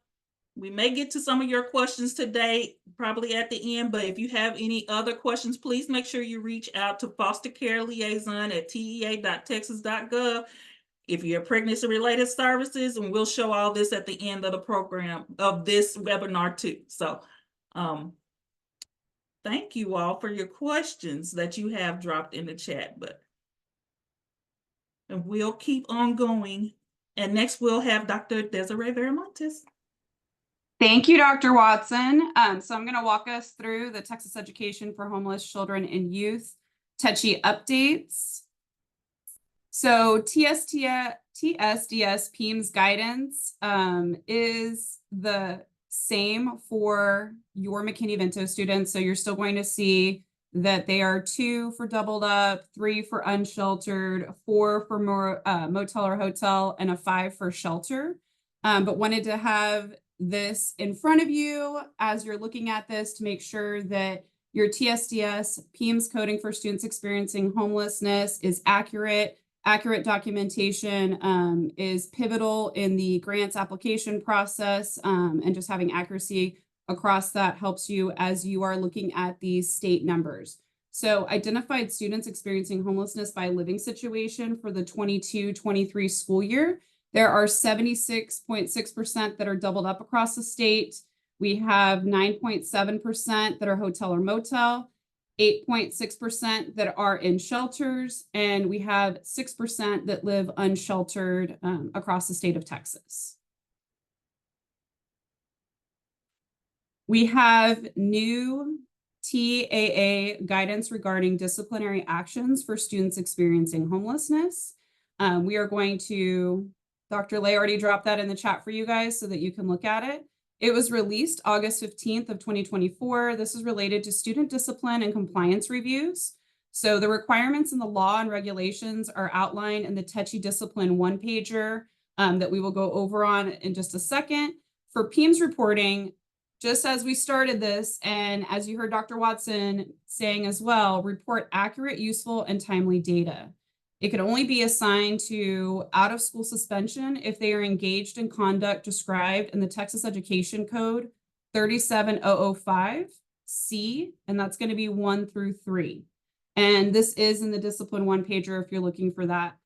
we may get to some of your questions today, probably at the end, but if you have any other questions, please make sure you reach out to foster care liaison at tea.texas.gov. If you're pregnancy related services, and we'll show all this at the end of the program of this webinar too. So thank you all for your questions that you have dropped in the chat, and we'll keep on going. And next we'll have Dr. Desiree Viramontes. Thank you, Dr. Watson. So I'm going to walk us through the Texas Education for Homeless Children and Youth TECHI updates. So TSDS PEIMS guidance is the same for your McKinney-Vento students. So you're still going to see that they are 2 for doubled up, 3 for unsheltered, 4 for more motel or hotel, and a 5 for shelter. But wanted to have this in front of you as you're looking at this to make sure that your TSDS PEIMS coding for students experiencing homelessness is accurate. Accurate documentation is pivotal in the grants application process, and just having accuracy across that helps you as you are looking at these state numbers. So identified students experiencing homelessness by living situation for the 22-23 school year. There are 76.6% that are doubled up across the state. We have 9.7% that are hotel or motel, 8.6% that are in shelters, and we have 6% that live unsheltered across the state of Texas. We have new TAA guidance regarding disciplinary actions for students experiencing homelessness. We are going to, Dr. Lay already dropped that in the chat for you guys so that you can look at it. It was released August 15th of 2024. This is related to student discipline and compliance reviews. So the requirements in the law and regulations are outlined in the TECHI discipline one-pager that we will go over on in just a second. For PEIMS reporting, just as we started this, and as you heard Dr. Watson saying as well, report accurate, useful, and timely data. It can only be assigned to out-of-school suspension if they are engaged in conduct described in the Texas Education Code 37005, C, and that's going to be 1 through 3. And this is in the discipline one pager if you're looking for that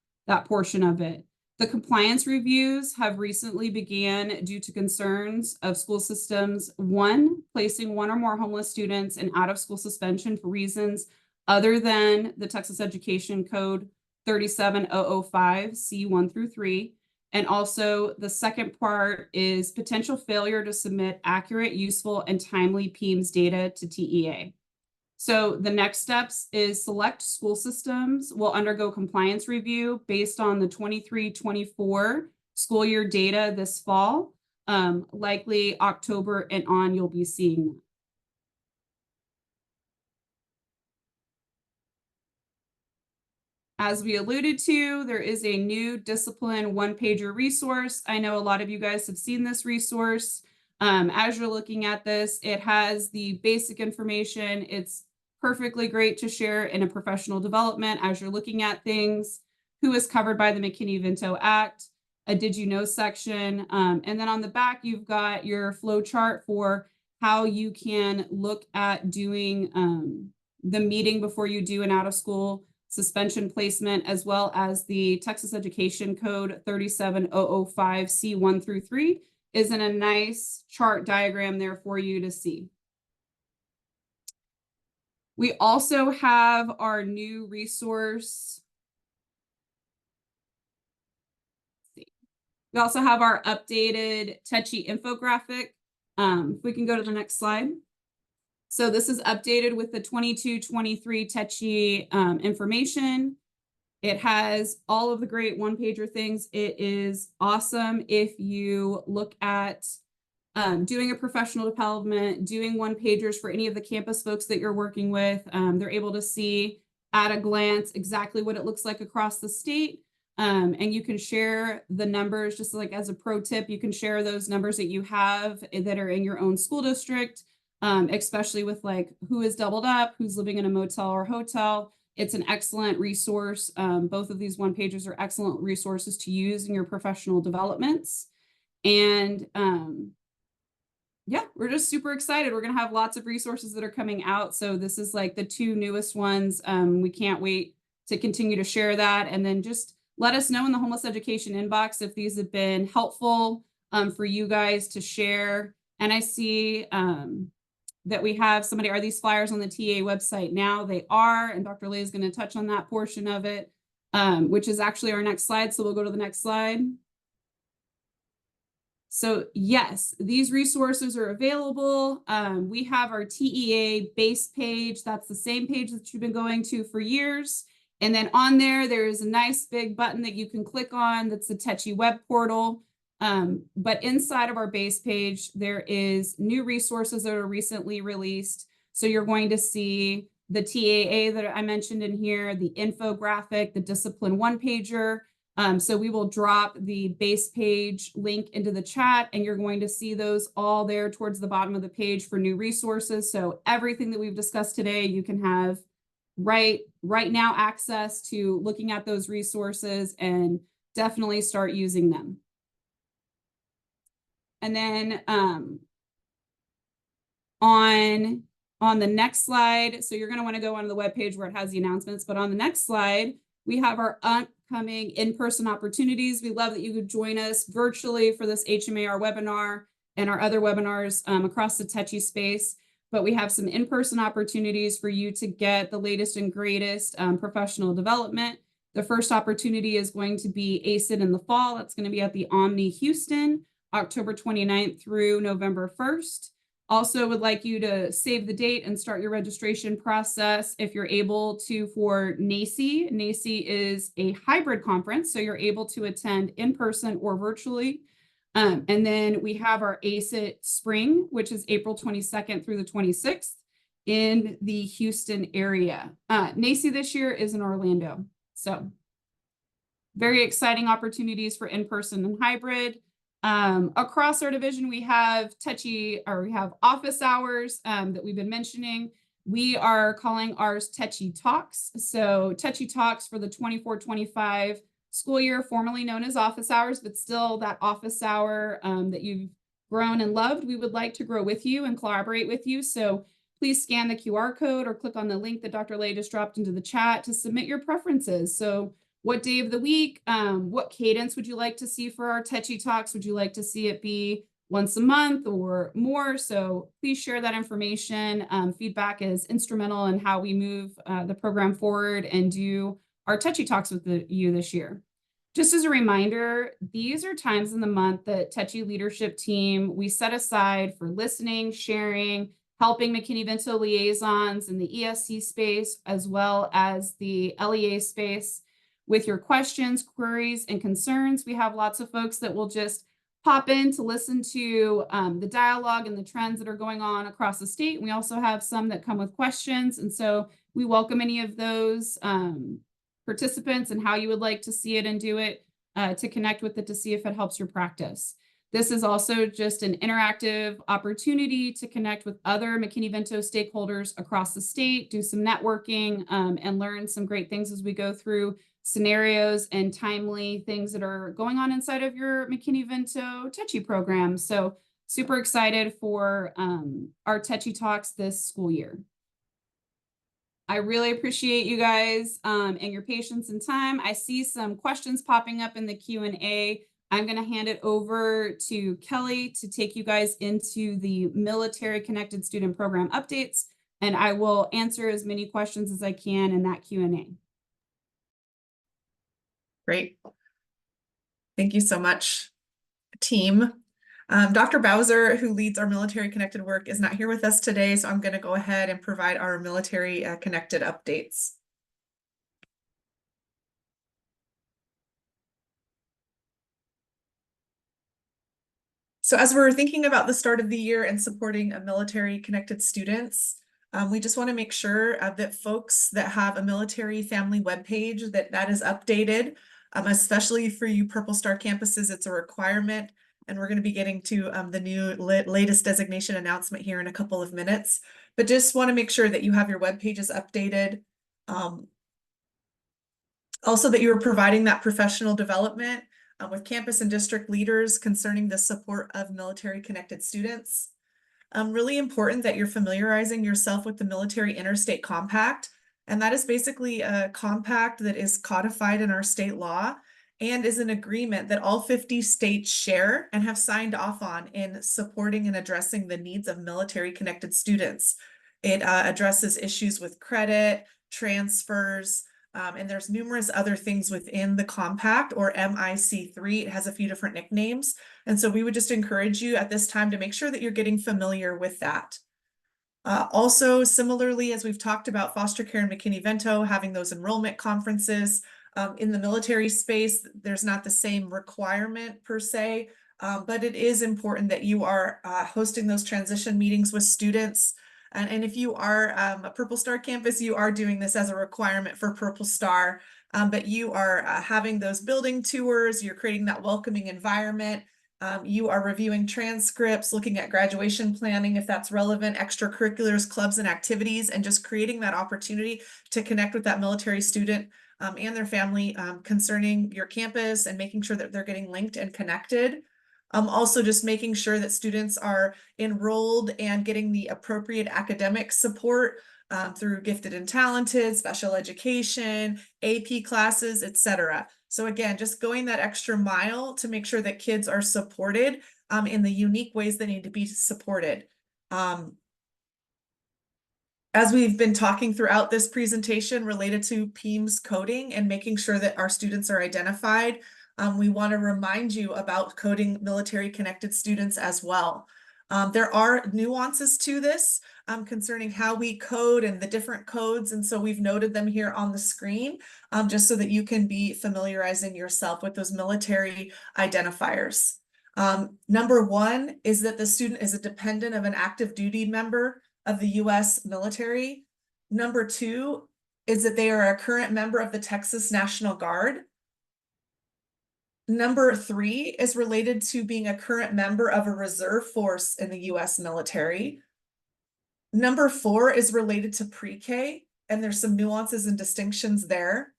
portion of it. The compliance reviews have recently began due to concerns of school systems, one, placing one or more homeless students in out-of-school suspension for reasons other than the Texas Education Code 37005 C1 through 3. And also the second part is potential failure to submit accurate, useful, and timely PEIMS data to TEA. So the next steps is select school systems will undergo compliance review based on the 23-24 school year data this fall. Likely October and on, you'll be seeing that. As we alluded to, there is a new discipline one-pager resource. I know a lot of you guys have seen this resource. As you're looking at this, it has the basic information. It's perfectly great to share in a professional development as you're looking at things, who is covered by the McKinney-Vento Act, a did you know section, and then on the back, you've got your flow chart for how you can look at doing the meeting before you do an out-of-school suspension placement, as well as the Texas Education Code 37005 C1 through 3 is in a nice chart diagram there for you to see. We also have our new resource. We also have our updated TECHI infographic. If we can go to the next slide. So this is updated with the 22-23 TECHI information. It has all of the great one-pager things. It is awesome if you look at doing a professional development, doing one-pagers for any of the campus folks that you're working with. They're able to see at a glance exactly what it looks like across the state. And you can share the numbers, just like as a pro tip, you can share those numbers that you have that are in your own school district, especially with like who is doubled up, who's living in a motel or hotel. It's an excellent resource. Both of these one-pagers are excellent resources to use in your professional developments. And yeah, we're just super excited. We're going to have lots of resources that are coming out. So this is like the 2 newest ones. We can't wait to continue to share that. And then just let us know in the homeless education inbox if these have been helpful for you guys to share. And I see that we have somebody, are these flyers on the TA website now? They are, and Dr. Lay is going to touch on that portion of it, which is actually our next slide. So we'll go to the next slide. So yes, these resources are available. We have our TEA base page. That's the same page that you've been going to for years. And then on there, there's a nice big button that you can click on. That's the TECHI web portal. But inside of our base page, there is new resources that are recently released. So you're going to see the TAA that I mentioned in here, the infographic, the discipline one-pager. So we will drop the base page link into the chat, and you're going to see those all there towards the bottom of the page for new resources. So everything that we've discussed today, you can have right now access to looking at those resources and definitely start using them. And then on the next slide, so you're going to want to go onto the webpage where it has the announcements, but on the next slide, we have our upcoming in-person opportunities. We love that you could join us virtually for this HMAR webinar and our other webinars across the TECHI space. But we have some in-person opportunities for you to get the latest and greatest professional development. The first opportunity is going to be ACID in the fall. That's going to be at the Omni Houston, October 29th through November 1st. Also would like you to save the date and start your registration process if you're able to for NACCE. NACCE is a hybrid conference, so you're able to attend in person or virtually. And then we have our ACID Spring, which is April 22nd through the 26th in the Houston area. NACCE this year is in Orlando. So very exciting opportunities for in-person and hybrid. Across our division, we have TECHI, or we have office hours that we've been mentioning. We are calling ours TECHI Talks. So TECHI Talks for the 24-25 school year, formerly known as office hours, but still that office hour that you've grown and loved. We would like to grow with you and collaborate with you. So please scan the QR code or click on the link that Dr. Lay just dropped into the chat to submit your preferences. So what day of the week, what cadence would you like to see for our Techi Talks? Would you like to see it be once a month or more? So please share that information. Feedback is instrumental in how we move the program forward and do our Techi Talks with you this year. Just as a reminder, these are times in the month that Techi leadership team, we set aside for listening, sharing, helping McKinney-Vento liaisons in the ESC space, as well as the LEA space with your questions, queries, and concerns. We have lots of folks that will just pop in to listen to the dialogue and the trends that are going on across the state. We also have some that come with questions. And so we welcome any of those participants and how you would like to see it and do it to connect with it to see if it helps your practice. This is also just an interactive opportunity to connect with other McKinney-Vento stakeholders across the state, do some networking, and learn some great things as we go through scenarios and timely things that are going on inside of your McKinney-Vento Techi program. So super excited for our Techi Talks this school year. I really appreciate you guys and your patience and time. I see some questions popping up in the Q&A. I'm going to hand it over to Kelly to take you guys into the Military Connected Student Program updates, and I will answer as many questions as I can in that Q&A. Great. Thank you so much, team. Dr. Bowser, who leads our military connected work, is not here with us today, so I'm going to go ahead and provide our military connected updates. So as we're thinking about the start of the year and supporting military connected students, we just want to make sure that folks that have a military family webpage, that is updated, especially for you Purple Star campuses. It's a requirement, and we're going to be getting to the new latest designation announcement here in a couple of minutes. But just want to make sure that you have your web pages updated. Also that you're providing that professional development with campus and district leaders concerning the support of military connected students. Really important that you're familiarizing yourself with the Military Interstate Compact. And that is basically a compact that is codified in our state law and is an agreement that all 50 states share and have signed off on in supporting and addressing the needs of military connected students. It addresses issues with credit, transfers, and there's numerous other things within the compact, or MIC3. It has a few different nicknames. And so we would just encourage you at this time to make sure that you're getting familiar with that. Also, similarly, as we've talked about foster care and McKinney-Vento, having those enrollment conferences in the military space, there's not the same requirement per se, but it is important that you are hosting those transition meetings with students. And if you are a Purple Star campus, you are doing this as a requirement for Purple Star, but you are having those building tours, you're creating that welcoming environment, you are reviewing transcripts, looking at graduation planning if that's relevant, extracurriculars, clubs, and activities, and just creating that opportunity to connect with that military student and their family concerning your campus and making sure that they're getting linked and connected. Also just making sure that students are enrolled and getting the appropriate academic support through gifted and talented, special education, AP classes, etc. So again, just going that extra mile to make sure that kids are supported in the unique ways they need to be supported. As we've been talking throughout this presentation related to PEIMS coding and making sure that our students are identified, we want to remind you about coding military connected students as well. There are nuances to this concerning how we code and the different codes. And so we've noted them here on the screen just so that you can be familiarizing yourself with those military identifiers. Number one is that the student is a dependent of an active duty member of the U.S. military. Number two is that they are a current member of the Texas National Guard. Number three is related to being a current member of a reserve force in the U.S. military. Number four is related to pre-K, and there's some nuances and distinctions there.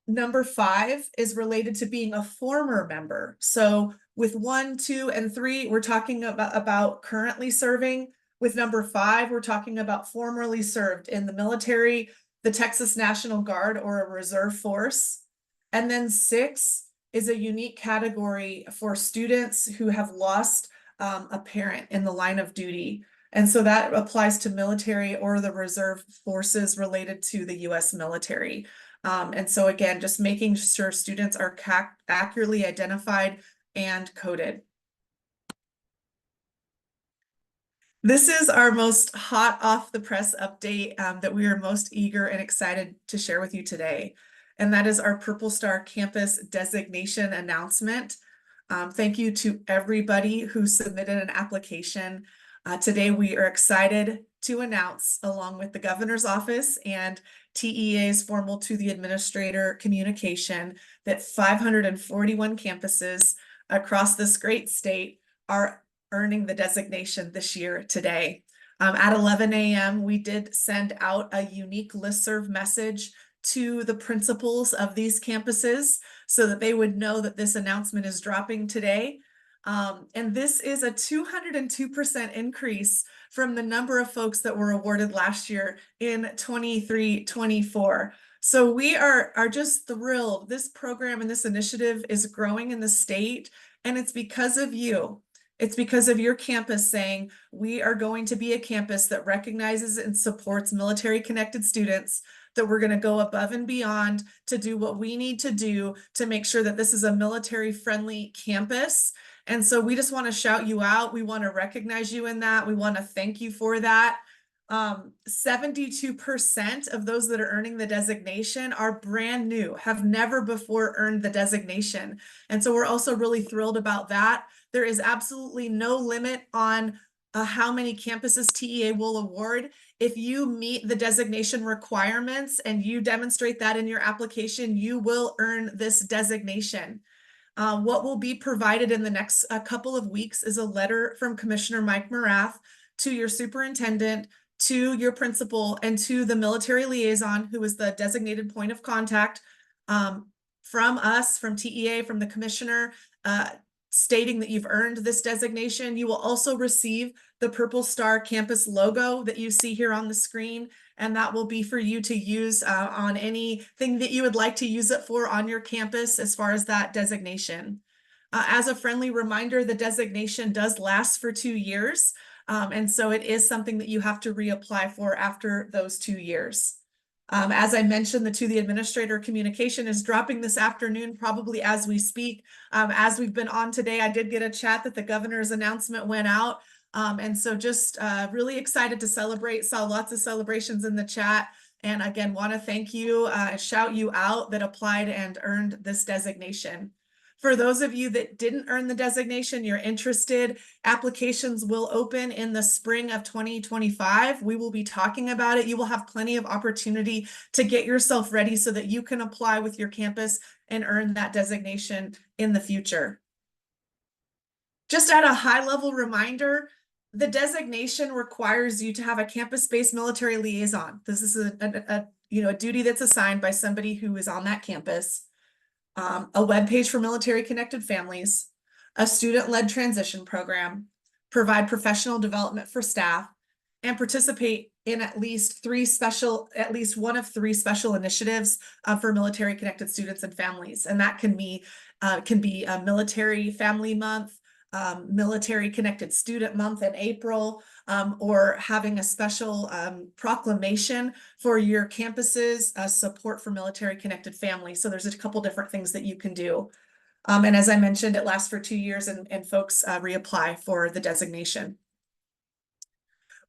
Number 5 is related to being a former member. So with 1, 2, and 3, we're talking about currently serving. With number 5, we're talking about formerly served in the military, the Texas National Guard, or a reserve force. And then 6 is a unique category for students who have lost a parent in the line of duty. And so that applies to military or the reserve forces related to the U.S. military. And so again, just making sure students are accurately identified and coded. This is our most hot off the press update that we are most eager and excited to share with you today. And that is our Purple Star Campus designation announcement. Thank you to everybody who submitted an application. Today, we are excited to announce, along with the governor's office and TEA's formal to the administrator communication, that 541 campuses across this great state are earning the designation this year today. At 11 a.m., we did send out a unique listserv message to the principals of these campuses so that they would know that this announcement is dropping today. And this is a 202% increase from the number of folks that were awarded last year in 23-24. So we are just thrilled. This program and this initiative is growing in the state, and it's because of you. It's because of your campus saying, we are going to be a campus that recognizes and supports military-connected students, that we're going to go above and beyond to do what we need to do to make sure that this is a military-friendly campus. And so we just want to shout you out. We want to recognize you in that. We want to thank you for that. 72% of those that are earning the designation are brand new, have never before earned the designation. And so we're also really thrilled about that. There is absolutely no limit on how many campuses TEA will award. If you meet the designation requirements and you demonstrate that in your application, you will earn this designation. What will be provided in the next couple of weeks is a letter from Commissioner Mike Morath to your superintendent, to your principal, and to the military liaison, who is the designated point of contact, from us, from TEA, from the commissioner, stating that you've earned this designation. You will also receive the Purple Star Campus logo that you see here on the screen, and that will be for you to use on anything that you would like to use it for on your campus as far as that designation. As a friendly reminder, the designation does last for 2 years, and so it is something that you have to reapply for after those 2 years. As I mentioned, the to the administrator communication is dropping this afternoon, probably as we speak. As we've been on today, I did get a chat that the governor's announcement went out. And so just really excited to celebrate, saw lots of celebrations in the chat. And again, want to thank you, shout you out that applied and earned this designation. For those of you that didn't earn the designation, you're interested, applications will open in the spring of 2025. We will be talking about it. You will have plenty of opportunity to get yourself ready so that you can apply with your campus and earn that designation in the future. Just at a high level reminder, the designation requires you to have a campus-based military liaison. This is a duty that's assigned by somebody who is on that campus. A webpage for military connected families, a student-led transition program, provide professional development for staff, and participate in at least one of 3 special initiatives for military connected students and families. And that can be a Military Family Month, Military Connected Student Month in April, or having a special proclamation for your campus's support for military connected families. So there's a couple different things that you can do. And as I mentioned, it lasts for 2 years and folks reapply for the designation.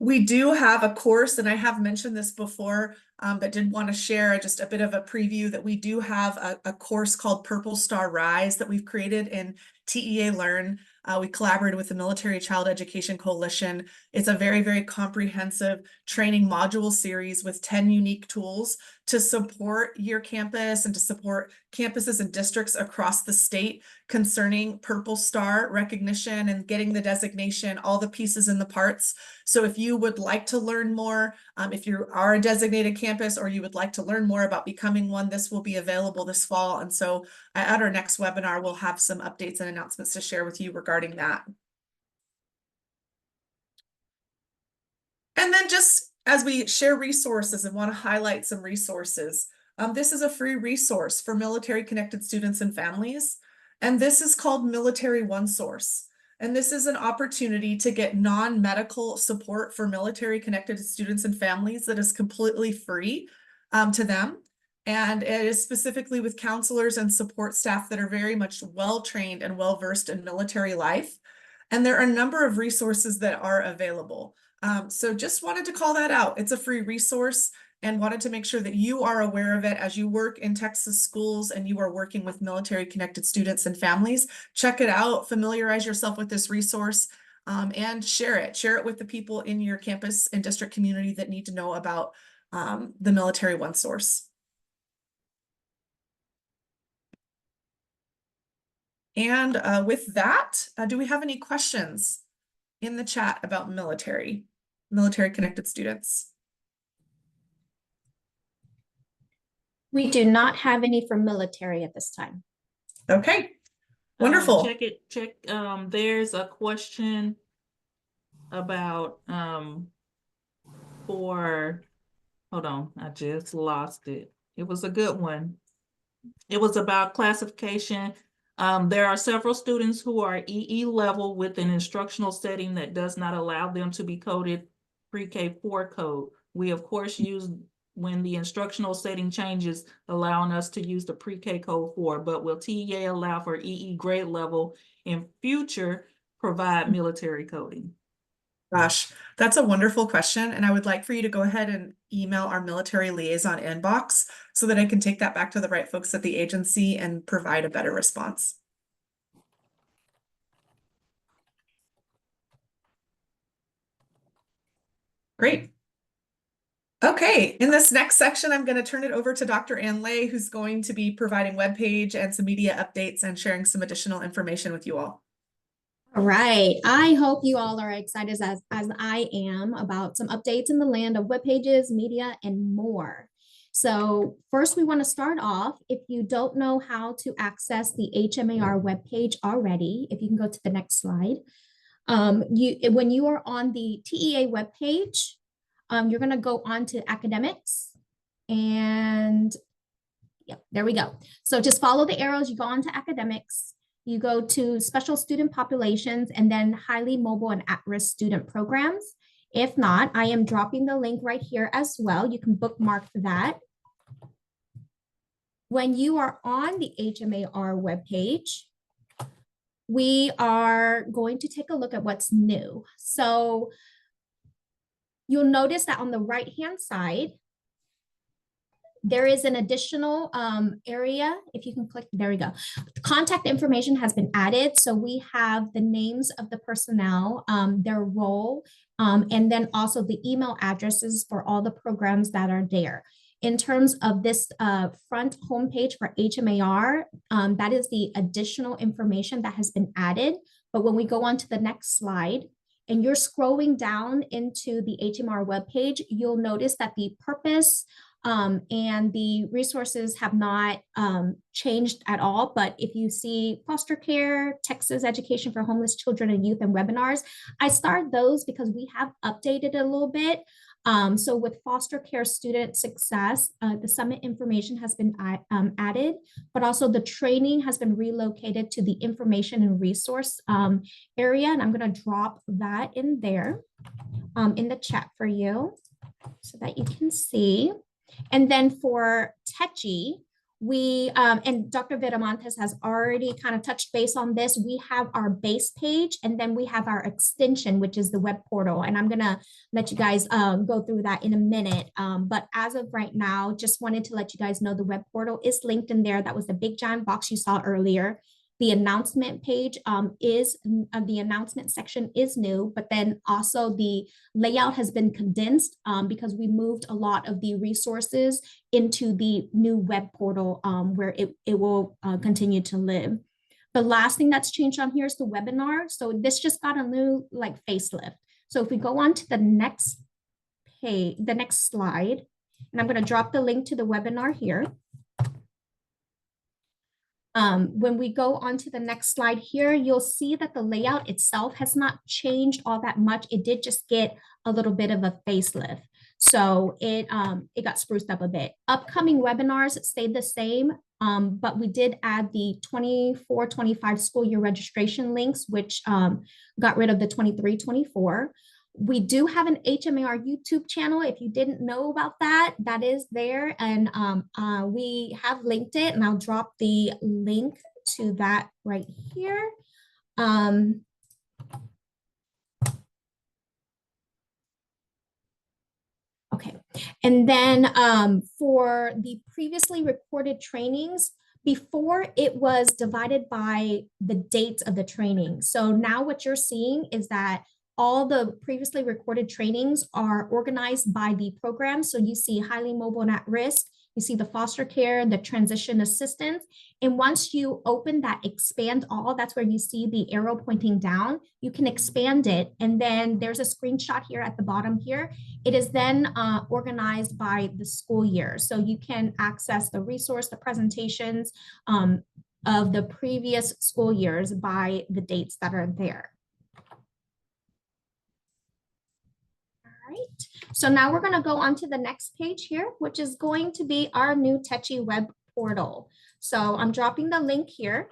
We do have a course, and I have mentioned this before, but did want to share just a bit of a preview that we do have a course called Purple Star Rise that we've created in TEA Learn. We collaborated with the Military Child Education Coalition. It's a very, very comprehensive training module series with 10 unique tools to support your campus and to support campuses and districts across the state concerning Purple Star recognition and getting the designation, all the pieces and the parts. So if you would like to learn more, if you are a designated campus campus or you would like to learn more about becoming one, this will be available this fall. And so at our next webinar, we'll have some updates and announcements to share with you regarding that. And then just as we share resources and want to highlight some resources, this is a free resource for military connected students and families. And this is called Military OneSource. And this is an opportunity to get non-medical support for military connected students and families that is completely free to them. And it is specifically with counselors and support staff that are very much well-trained and well-versed in military life. And there are a number of resources that are available. So just wanted to call that out. It's a free resource and wanted to make sure that you are aware of it as you work in Texas schools and you are working with military connected students and families. Check it out, familiarize yourself with this resource, and share it. Share it with the people in your campus and district community that need to know about the Military OneSource. And with that, do we have any questions in the chat about military connected students? We do not have any for military at this time. Okay, wonderful. Check. There's a question about hold on, I just lost it. It was a good one. It was about classification. There are several students who are EE level with an instructional setting that does not allow them to be coded pre-K 4 code. We of course use when the instructional setting changes, allowing us to use the pre-K code 4, but will TEA allow for EE grade level in future provide military coding? Gosh, that's a wonderful question. And I would like for you to go ahead and email our military liaison inbox so that I can take that back to the right folks at the agency and provide a better response. Great. Okay, in this next section, I'm going to turn it over to Dr. Ann Lay, who's going to be providing webpage and some media updates and sharing some additional information with you all. All right. I hope you all are excited as I am about some updates in the land of web pages, media, and more. So first, we want to start off. If you don't know how to access the HMAR webpage already, if you can go to the next slide. When you are on the TEA webpage, you're going to go on to academics and yep, there we go. So just follow the arrows. You go on to academics. You go to special student populations and then highly mobile and at-risk student programs. If not, I am dropping the link right here as well. You can bookmark that. When you are on the HMAR webpage, we are going to take a look at what's new. So you'll notice that on the right-hand side, there is an additional area. If you can click, there we go. Contact information has been added. So we have the names of the personnel, their role, and then also the email addresses for all the programs that are there. In terms of this front homepage for HMAR, that is the additional information that has been added. But when we go on to the next slide, and you're scrolling down into the HMAR webpage, you'll notice that the purpose and the resources have not changed at all. But if you see foster care, Texas Education for Homeless Children and Youth, and webinars, I start those because we have updated a little bit. So with foster care student success, the summit information has been added, but also the training has been relocated to the information and resource area. And I'm going to drop that in there in the chat for you so that you can see. And then for TECHI, we, and Dr. Viramontes has already kind of touched base on this. We have our base page and then we have our extension, which is the web portal. And I'm going to let you guys go through that in a minute. But as of right now, just wanted to let you guys know the web portal is linked in there. That was the big giant box you saw earlier. The announcement page the announcement section is new, but then also the layout has been condensed because we moved a lot of the resources into the new web portal where it will continue to live. The last thing that's changed on here is the webinar. So this just got a new facelift. So if we go on to the next page, the next slide, And I'm going to drop the link to the webinar here. When we go on to the next slide here, you'll see that the layout itself has not changed all that much. It did just get a little bit of a facelift. So it got spruced up a bit. Upcoming webinars stayed the same, but we did add the 24-25 school year registration links, which got rid of the 23-24. We do have an HMAR YouTube channel. If you didn't know about that, that is there. And we have linked it, and I'll drop the link to that right here. Okay, and then for the previously recorded trainings, before it was divided by the dates of the training. So now what you're seeing is that all the previously recorded trainings are organized by the program. So you see highly mobile and at risk, you see the foster care, the transition assistance. And once you open that expand all, that's where you see the arrow pointing down, you can expand it. And then there's a screenshot here at the bottom here. It is then organized by the school year. So you can access the resource, the presentations of the previous school years by the dates that are there. Right. So now we're going to go on to the next page here, which is going to be our new Techi web portal. So I'm dropping the link here.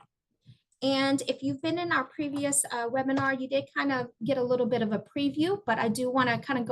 And if you've been in our previous webinar, you did kind of get a little bit of a preview, but I do want to kind of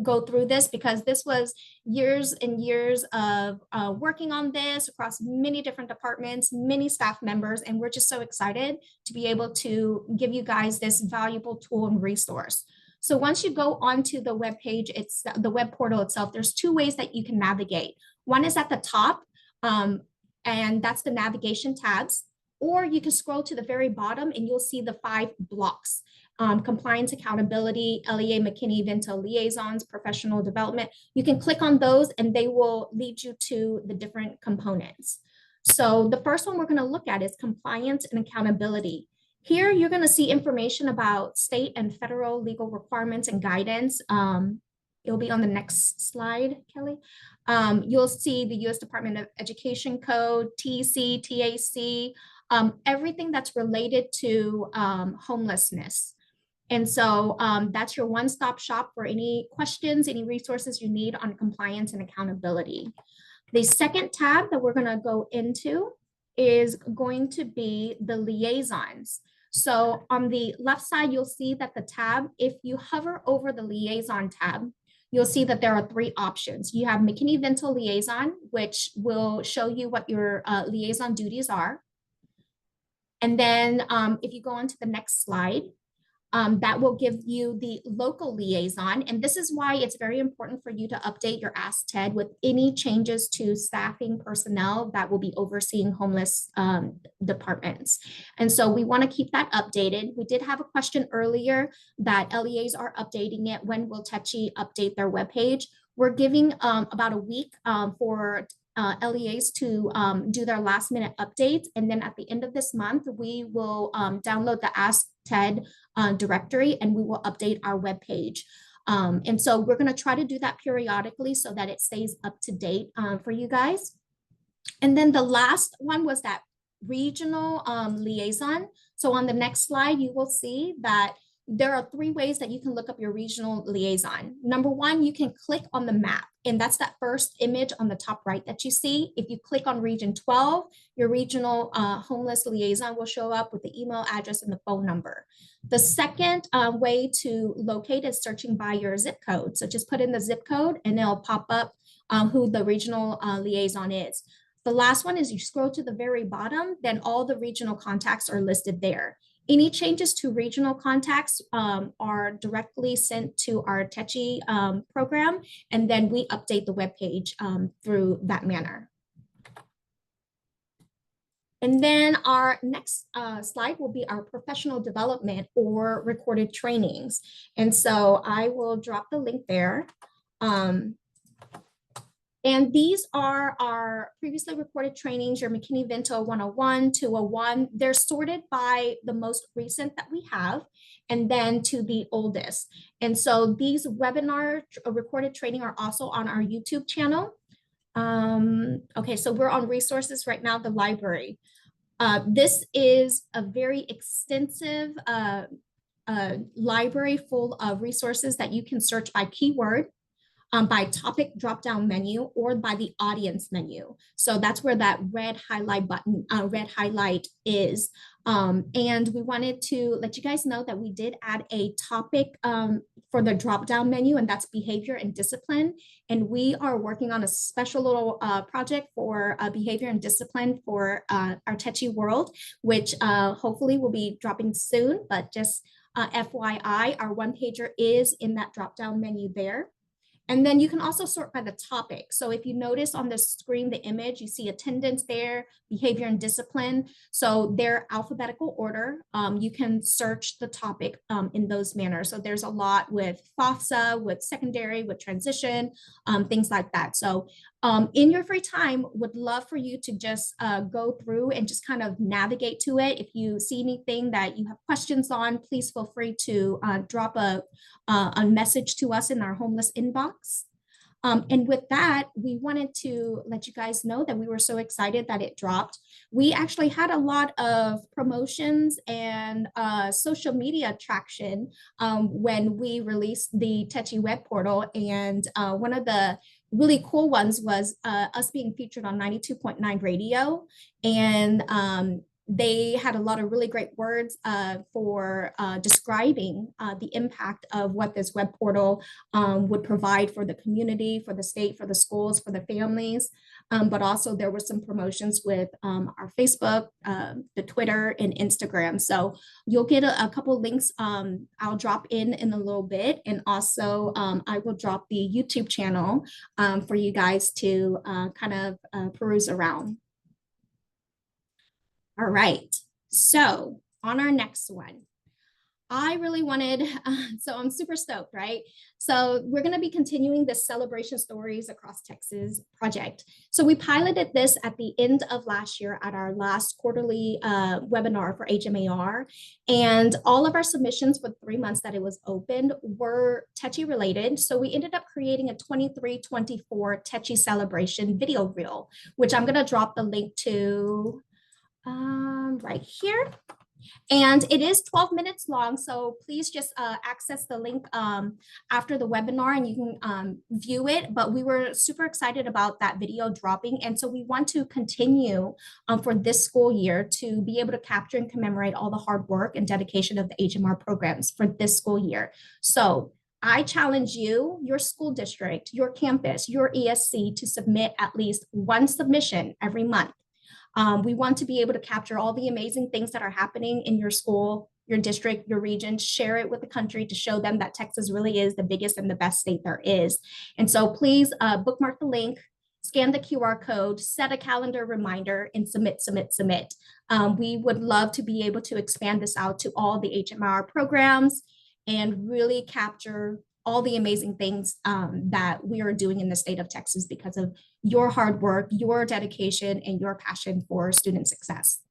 go through this because this was years and years of working on this across many different departments, many staff members, and we're just so excited to be able to give you guys this valuable tool and resource. So once you go onto the web page, it's the web portal itself, there's two ways that you can navigate. One is at the top, and that's the navigation tabs, or you can scroll to the very bottom and you'll see the 5 blocks, compliance, accountability, LEA, McKinney-Vento liaisons, professional development. You can click on those and they will lead you to the different components. So the first one we're going to look at is compliance and accountability. Here, you're going to see information about state and federal legal requirements and guidance. It'll be on the next slide, Kelly. You'll see the U.S. Department of Education Code, TEC, TAC, everything that's related to homelessness. And so that's your one-stop shop for any questions, any resources you need on compliance and accountability. The second tab that we're going to go into is going to be the liaisons. So on the left side, you'll see that the tab, if you hover over the liaison tab, you'll see that there are 3 options. You have McKinney-Vento liaison, which will show you what your liaison duties are. And then if you go on to the next slide, that will give you the local liaison. And this is why it's very important for you to update your Ask TED with any changes to staffing personnel that will be overseeing homeless departments. And so we want to keep that updated. We did have a question earlier that LEAs are updating it. When will Techi update their webpage? We're giving about a week for LEAs to do their last minute updates. And then at the end of this month, we will download the Ask TED directory and we will update our webpage. And so we're going to try to do that periodically so that it stays up to date for you guys. And then the last one was that regional liaison. So on the next slide, you will see that there are 3 ways that you can look up your regional liaison. Number 1, you can click on the map, and that's that first image on the top right that you see. If you click on region 12, your regional homeless liaison will show up with the email address and the phone number. The second way to locate is searching by your zip code. So just put in the zip code and it'll pop up who the regional liaison is. The last one is you scroll to the very bottom, then all the regional contacts are listed there. Any changes to regional contacts are directly sent to our Techi program, and then we update the webpage through that manner. And then our next slide will be our professional development or recorded trainings. And so I will drop the link there. And these are our previously recorded trainings, your McKinney-Vento 101, 201. They're sorted by the most recent that we have, and then to the oldest. And so these webinar recorded training are also on our YouTube channel. Okay, so we're on resources right now, the library. This is a very extensive library full of resources that you can search by keyword, by topic drop-down menu, or by the audience menu. So that's where that red highlight button, red highlight is. And we wanted to let you guys know that we did add a topic for the drop-down menu, and that's behavior and discipline. And we are working on a special little project for behavior and discipline for our Techi World, which hopefully will be dropping soon, but just FYI, our one pager is in that drop-down menu there. And then you can also sort by the topic. So if you notice on the screen, the image, you see attendance there, behavior and discipline. So they're alphabetical order. You can search the topic in those manners. So there's a lot with FAFSA, with secondary, with transition, things like that. So in your free time, would love for you to just go through and just kind of navigate to it. If you see anything that you have questions on, please feel free to drop a message to us in our homeless inbox. And with that, we wanted to let you guys know that we were so excited that it dropped. We actually had a lot of promotions and social media traction when we released the Techi web portal. And one of the really cool ones was us being featured on 92.9 radio. And they had a lot of really great words for describing the impact of what this web portal would provide for the community, for the state, for the schools, for the families. But also there were some promotions with our Facebook, the Twitter, and Instagram. So you'll get a couple links I'll drop in a little bit. And also I will drop the YouTube channel for you guys to kind of peruse around. All right, so on our next one, I really wanted, so I'm super stoked, right? So we're gonna be continuing this Celebration Stories Across Texas project. So we piloted this at the end of last year at our last quarterly webinar for HMAR. And all of our submissions for 3 months that it was open were Techi related. So we ended up creating a 23-24 Techi celebration video reel, which I'm gonna drop the link to right here. And it is 12 minutes long, so please just access the link after the webinar and you can view it. But we were super excited about that video dropping, and so we want to continue for this school year to be able to capture and commemorate all the hard work and dedication of the HMR programs for this school year. So I challenge you, your school district, your campus, your ESC to submit at least one submission every month. We want to be able to capture all the amazing things that are happening in your school, your district, your region, share it with the country to show them that Texas really is the biggest and the best state there is. And so please bookmark the link, scan the QR code, set a calendar reminder, and submit. We would love to be able to expand this out to all the HMR programs and really capture all the amazing things that we are doing in the state of Texas because of your hard work, your dedication, and your passion for student success.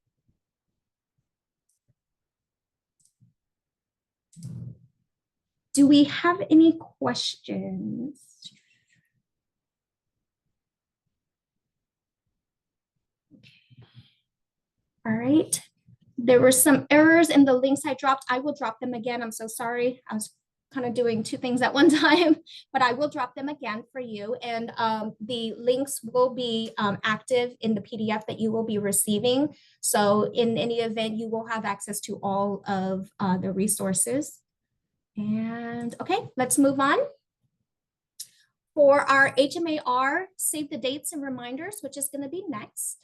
Do we have any questions? All right. There were some errors in the links I dropped. I will drop them again. I'm so sorry. I was kind of doing two things at one time, but I will drop them again for you. And the links will be active in the PDF that you will be receiving. So in any event, you will have access to all of the resources. And okay, let's move on. For our HMAR, save the dates and reminders, which is going to be next.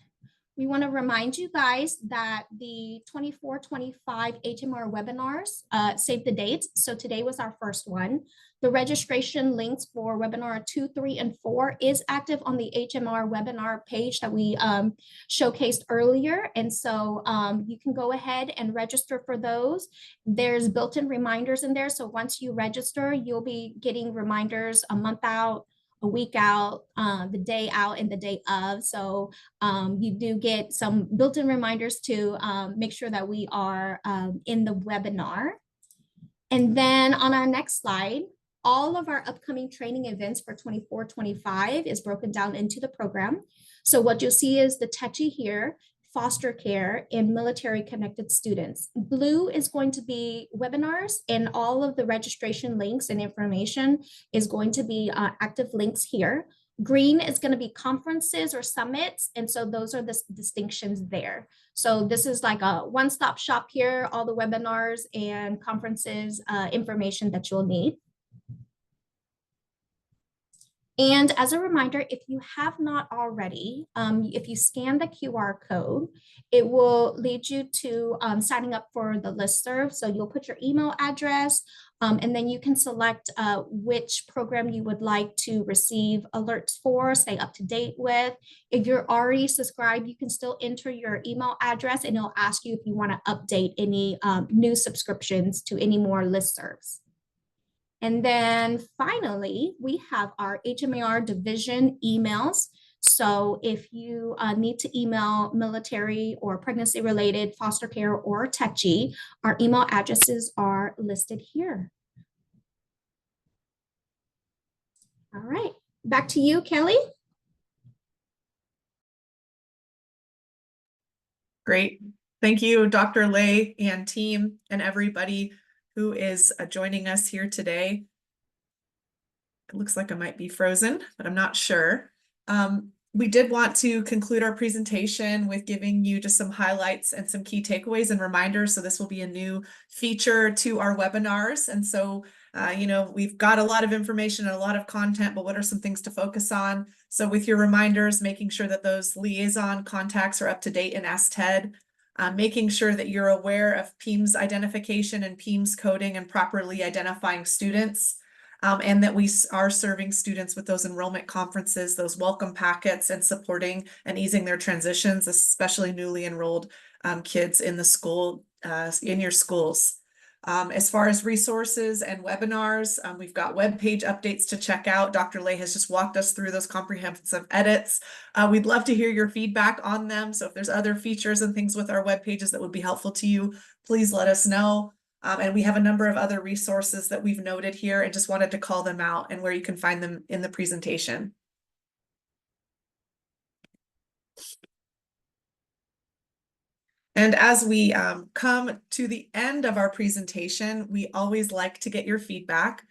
We want to remind you guys that the 24-25 HMR webinars, save the dates. So today was our first one. The registration links for webinar 2, 3, and 4 is active on the HMR webinar page that we showcased earlier. And so you can go ahead and register for those. There's built-in reminders in there. So once you register, you'll be getting reminders a month out, a week out, the day out, and the day of. So you do get some built-in reminders to make sure that we are in the webinar. And then on our next slide, all of our upcoming training events for 24-25 is broken down into the program. So what you'll see is the TECHI here, foster care, and military connected students. Blue is going to be webinars, and all of the registration links and information is going to be active links here. Green is going to be conferences or summits, and so those are the distinctions there. So this is like a one-stop shop here, all the webinars and conferences information that you'll need. And as a reminder, if you have not already, if you scan the QR code, it will lead you to signing up for the listserv. So you'll put your email address, and then you can select which program you would like to receive alerts for, stay up to date with. If you're already subscribed, you can still enter your email address, and it'll ask you if you want to update any new subscriptions to any more listservs. And then finally, we have our HMAR division emails. So if you need to email military or pregnancy related, foster care, or TECHI, our email addresses are listed here. All right, back to you, Kelly. Great. Thank you, Dr. Lay and team and everybody who is joining us here today. It looks like I might be frozen, but I'm not sure. We did want to conclude our presentation with giving you just some highlights and some key takeaways and reminders. So this will be a new feature to our webinars. And so, you know, we've got a lot of information and a lot of content, but what are some things to focus on? So with your reminders, making sure that those liaison contacts are up to date in ASTED, making sure that you're aware of PEIMS identification and PEIMS coding and properly identifying students. And that we are serving students with those enrollment conferences, those welcome packets, and supporting and easing their transitions, especially newly enrolled kids in the school, in your schools. As far as resources and webinars, we've got webpage updates to check out. Dr. Lay has just walked us through those comprehensive edits. We'd love to hear your feedback on them. So if there's other features and things with our web pages that would be helpful to you, please let us know. And we have a number of other resources that we've noted here and just wanted to call them out and where you can find them in the presentation. And as we come to the end of our presentation, we always like to get your feedback.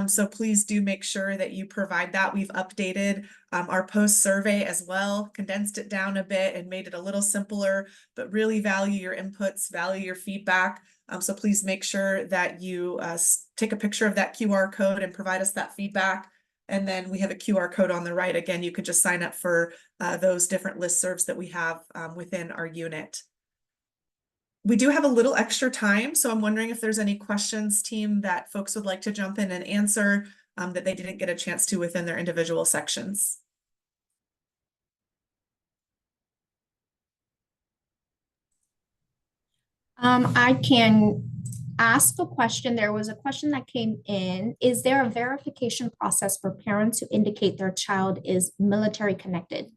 So please do make sure that you provide that. We've updated our post survey as well, condensed it down a bit and made it a little simpler, but really value your inputs, value your feedback. So please make sure that you take a picture of that QR code and provide us that feedback. And then we have a QR code on the right. Again, you could just sign up for those different listservs that we have within our unit. We do have a little extra time, so I'm wondering if there's any questions, team, that folks would like to jump in and answer that they didn't get a chance to within their individual sections. I can ask a question. There was a question that came in. Is there a verification process for parents who indicate their child is military connected?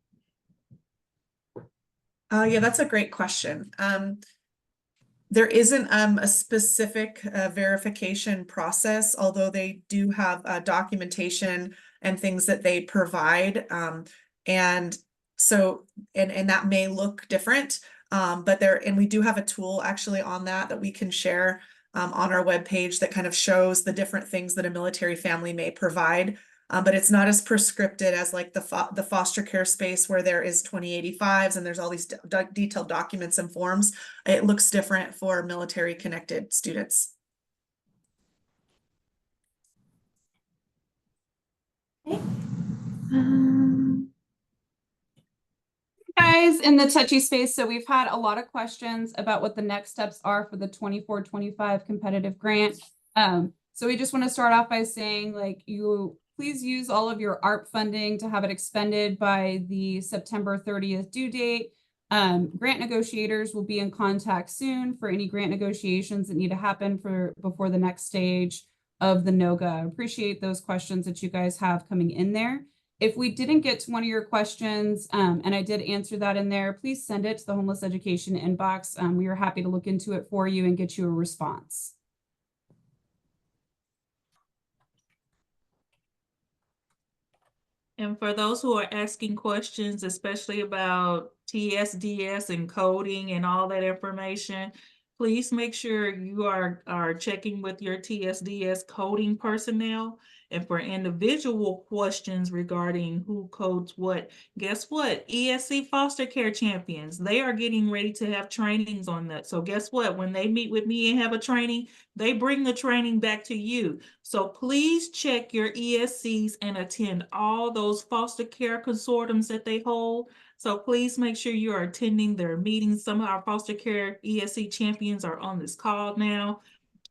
Yeah, that's a great question. There isn't a specific verification process, although they do have documentation and things that they provide. And so, and that may look different, but and we do have a tool actually on that we can share on our webpage that kind of shows the different things that a military family may provide. But it's not as prescripted as like the foster care space where there is 2085s and there's all these detailed documents and forms. It looks different for military connected students. Okay. Guys in the TECHI space, so we've had a lot of questions about what the next steps are for the 24-25 competitive grant. So we just want to start off by saying, like, please use all of your ARP funding to have it expended by the September 30th due date. Grant negotiators will be in contact soon for any grant negotiations that need to happen before the next stage of the NOGA. I appreciate those questions that you guys have coming in there. If we didn't get to one of your questions, and I did answer that in there, please send it to the homeless education inbox. We are happy to look into it for you and get you a response. And for those who are asking questions, especially about TSDS and coding and all that information, please make sure you are checking with your TSDS coding personnel. And for individual questions regarding who codes what, guess what? ESC foster care champions, they are getting ready to have trainings on that. So guess what? When they meet with me and have a training, they bring the training back to you. So please check your ESCs and attend all those foster care consortiums that they hold. So please make sure you are attending their meetings. Some of our foster care ESC champions are on this call now.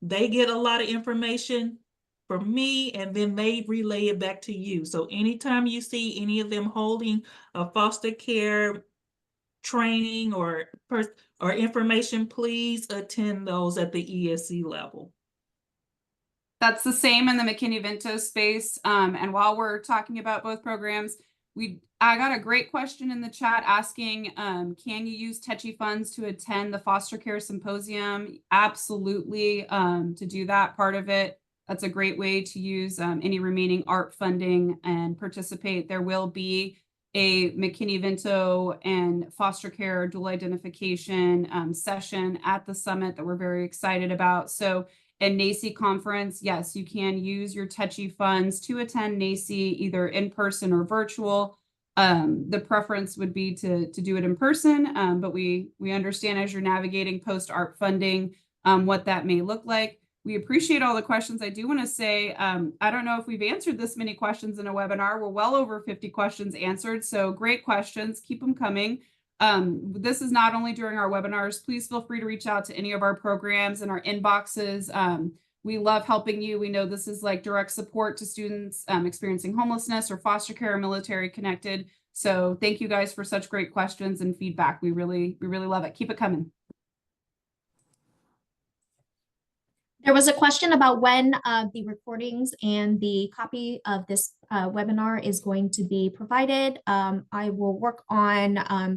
They get a lot of information from me, and then they relay it back to you. So anytime you see any of them holding a foster care training or information, please attend those at the ESC level. That's the same in the McKinney-Vento space. And while we're talking about both programs, I got a great question in the chat asking, can you use Techi funds to attend the foster care symposium? Absolutely, to do that part of it. That's a great way to use any remaining ARP funding and participate. There will be a McKinney-Vento and foster care dual identification session at the summit that we're very excited about. So and NACCE conference, yes, you can use your Techi funds to attend NACCE either in person or virtual. The preference would be to do it in person, but we understand as you're navigating post-ARP funding, what that may look like. We appreciate all the questions. I do want to say, I don't know if we've answered this many questions in a webinar. We're well over 50 questions answered, so great questions. Keep them coming. This is not only during our webinars. Please feel free to reach out to any of our programs and our inboxes. We love helping you. We know this is like direct support to students experiencing homelessness or foster care or military connected. So thank you guys for such great questions and feedback. We really love it. Keep it coming. There was a question about when the recordings and the copy of this webinar is going to be provided. I will work on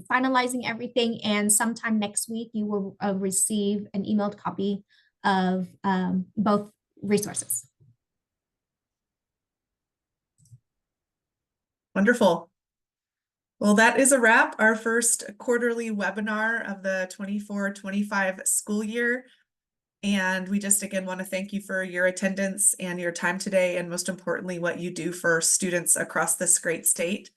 finalizing everything, and sometime next week you will receive an emailed copy of both resources. Wonderful. Well, that is a wrap. Our first quarterly webinar of the 24-25 school year. And we just again want to thank you for your attendance and your time today, and most importantly, what you do for students across this great state.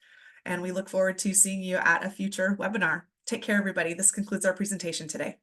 And we look forward to seeing you at a future webinar. Take care, everybody. This concludes our presentation today.